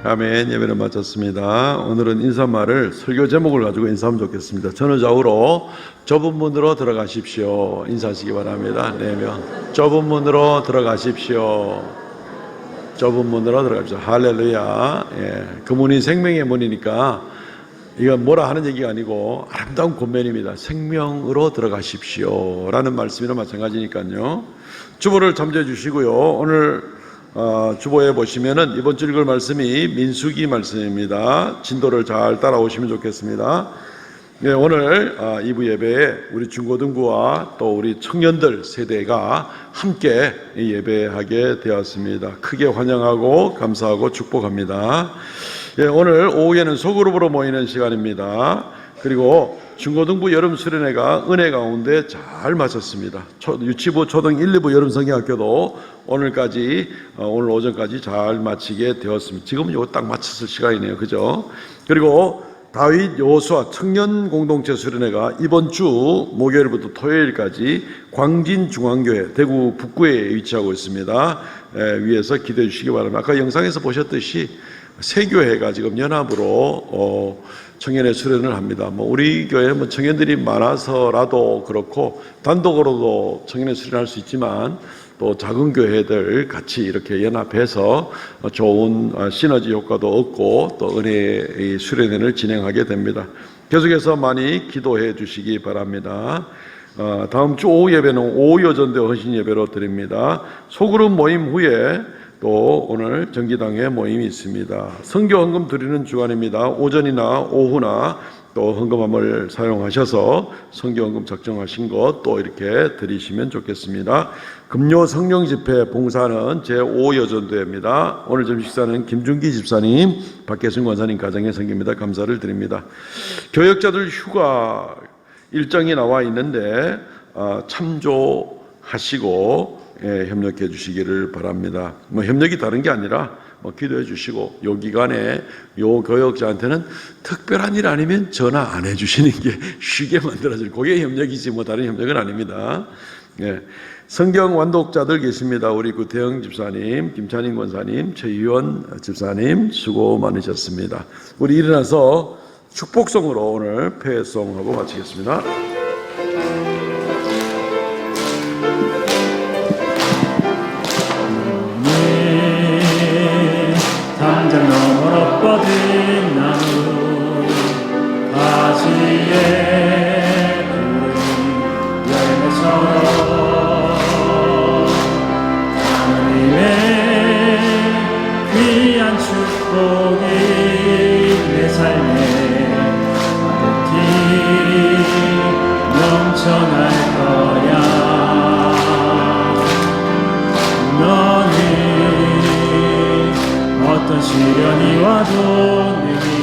아멘. 예배를 마쳤습니다. 오늘은 인사말을 설교 제목을 가지고 인사하면 좋겠습니다. 전후좌우로 좁은 문으로 들어가십시오. 인사하시기 바랍니다. 4명. 좁은 문으로 들어가십시오. 좁은 문으로 들어가십시오. 할렐루야. 예. 그 문이 생명의 문이니까 이건 뭐라 하는 얘기가 아니고 아름다운 권면입니다. 생명으로 들어가십시오 라는 말씀이나 마찬가지니까요. 주보를 참조해 주시고요. 오늘 주보에 보시면은 이번 주 읽을 말씀이 민수기 말씀입니다. 진도를 잘 따라오시면 좋겠습니다. 네, 오늘 2부 예배에 우리 중고등부와 또 우리 청년들 세대가 함께 예배하게 되었습니다. 크게 환영하고 감사하고 축복합니다. 네, 오늘 오후에는 소그룹으로 모이는 시간입니다. 그리고 중고등부 여름 수련회가 은혜 가운데 잘 마쳤습니다. 유치부, 초등 1, 2부 여름 성경학교도 오늘 오전까지 잘 마치게 되었습니다. 지금은 이거 딱 마쳤을 시간이네요. 그죠? 그리고 다윗 여호수아 청년 공동체 수련회가 이번 주 목요일부터 토요일까지 광진중앙교회 대구 북구에 위치하고 있습니다. 위에서 기대해 주시기 바랍니다. 아까 영상에서 보셨듯이 세 교회가 지금 연합으로 청년의 수련을 합니다. 우리 교회는 청년들이 많아서라도 그렇고 단독으로도 청년의 수련을 할 수 있지만 또 작은 교회들 같이 이렇게 연합해서 좋은 시너지 효과도 얻고 또 은혜의 수련회를 진행하게 됩니다. 계속해서 많이 기도해 주시기 바랍니다. 다음 주 오후 예배는 오후 여전대 헌신 예배로 드립니다. 소그룹 모임 후에 또 오늘 정기당회 모임이 있습니다. 선교 헌금 드리는 주간입니다. 오전이나 오후나 또 헌금함을 사용하셔서 선교 헌금 작정하신 것 또 이렇게 드리시면 좋겠습니다. 금요 성령 집회 봉사는 제5여전도회입니다. 오늘 점심 식사는 김준기 집사님, 박계순 권사님 가정에 섬깁니다. 감사를 드립니다. 교역자들 휴가 일정이 나와 있는데 참조하시고 협력해 주시기를 바랍니다. 뭐 협력이 다른 게 아니라 기도해 주시고 요 기간에 요 교역자한테는 특별한 일 아니면 전화 안 해 주시는 게 쉽게 만들어질 그게 협력이지 뭐 다른 협력은 아닙니다. 성경 완독자들 계십니다. 우리 구태영 집사님, 김찬인 권사님, 최유원 집사님 수고 많으셨습니다. 우리 일어나서 축복송으로 오늘 폐송하고 마치겠습니다. 당장 너머로 뻗은 나무 가지에 푸른 열매처럼 하나님의 귀한 축복이 내 삶에 가득히 넘쳐날 거야. 너는 어떤 시련이 와도 내게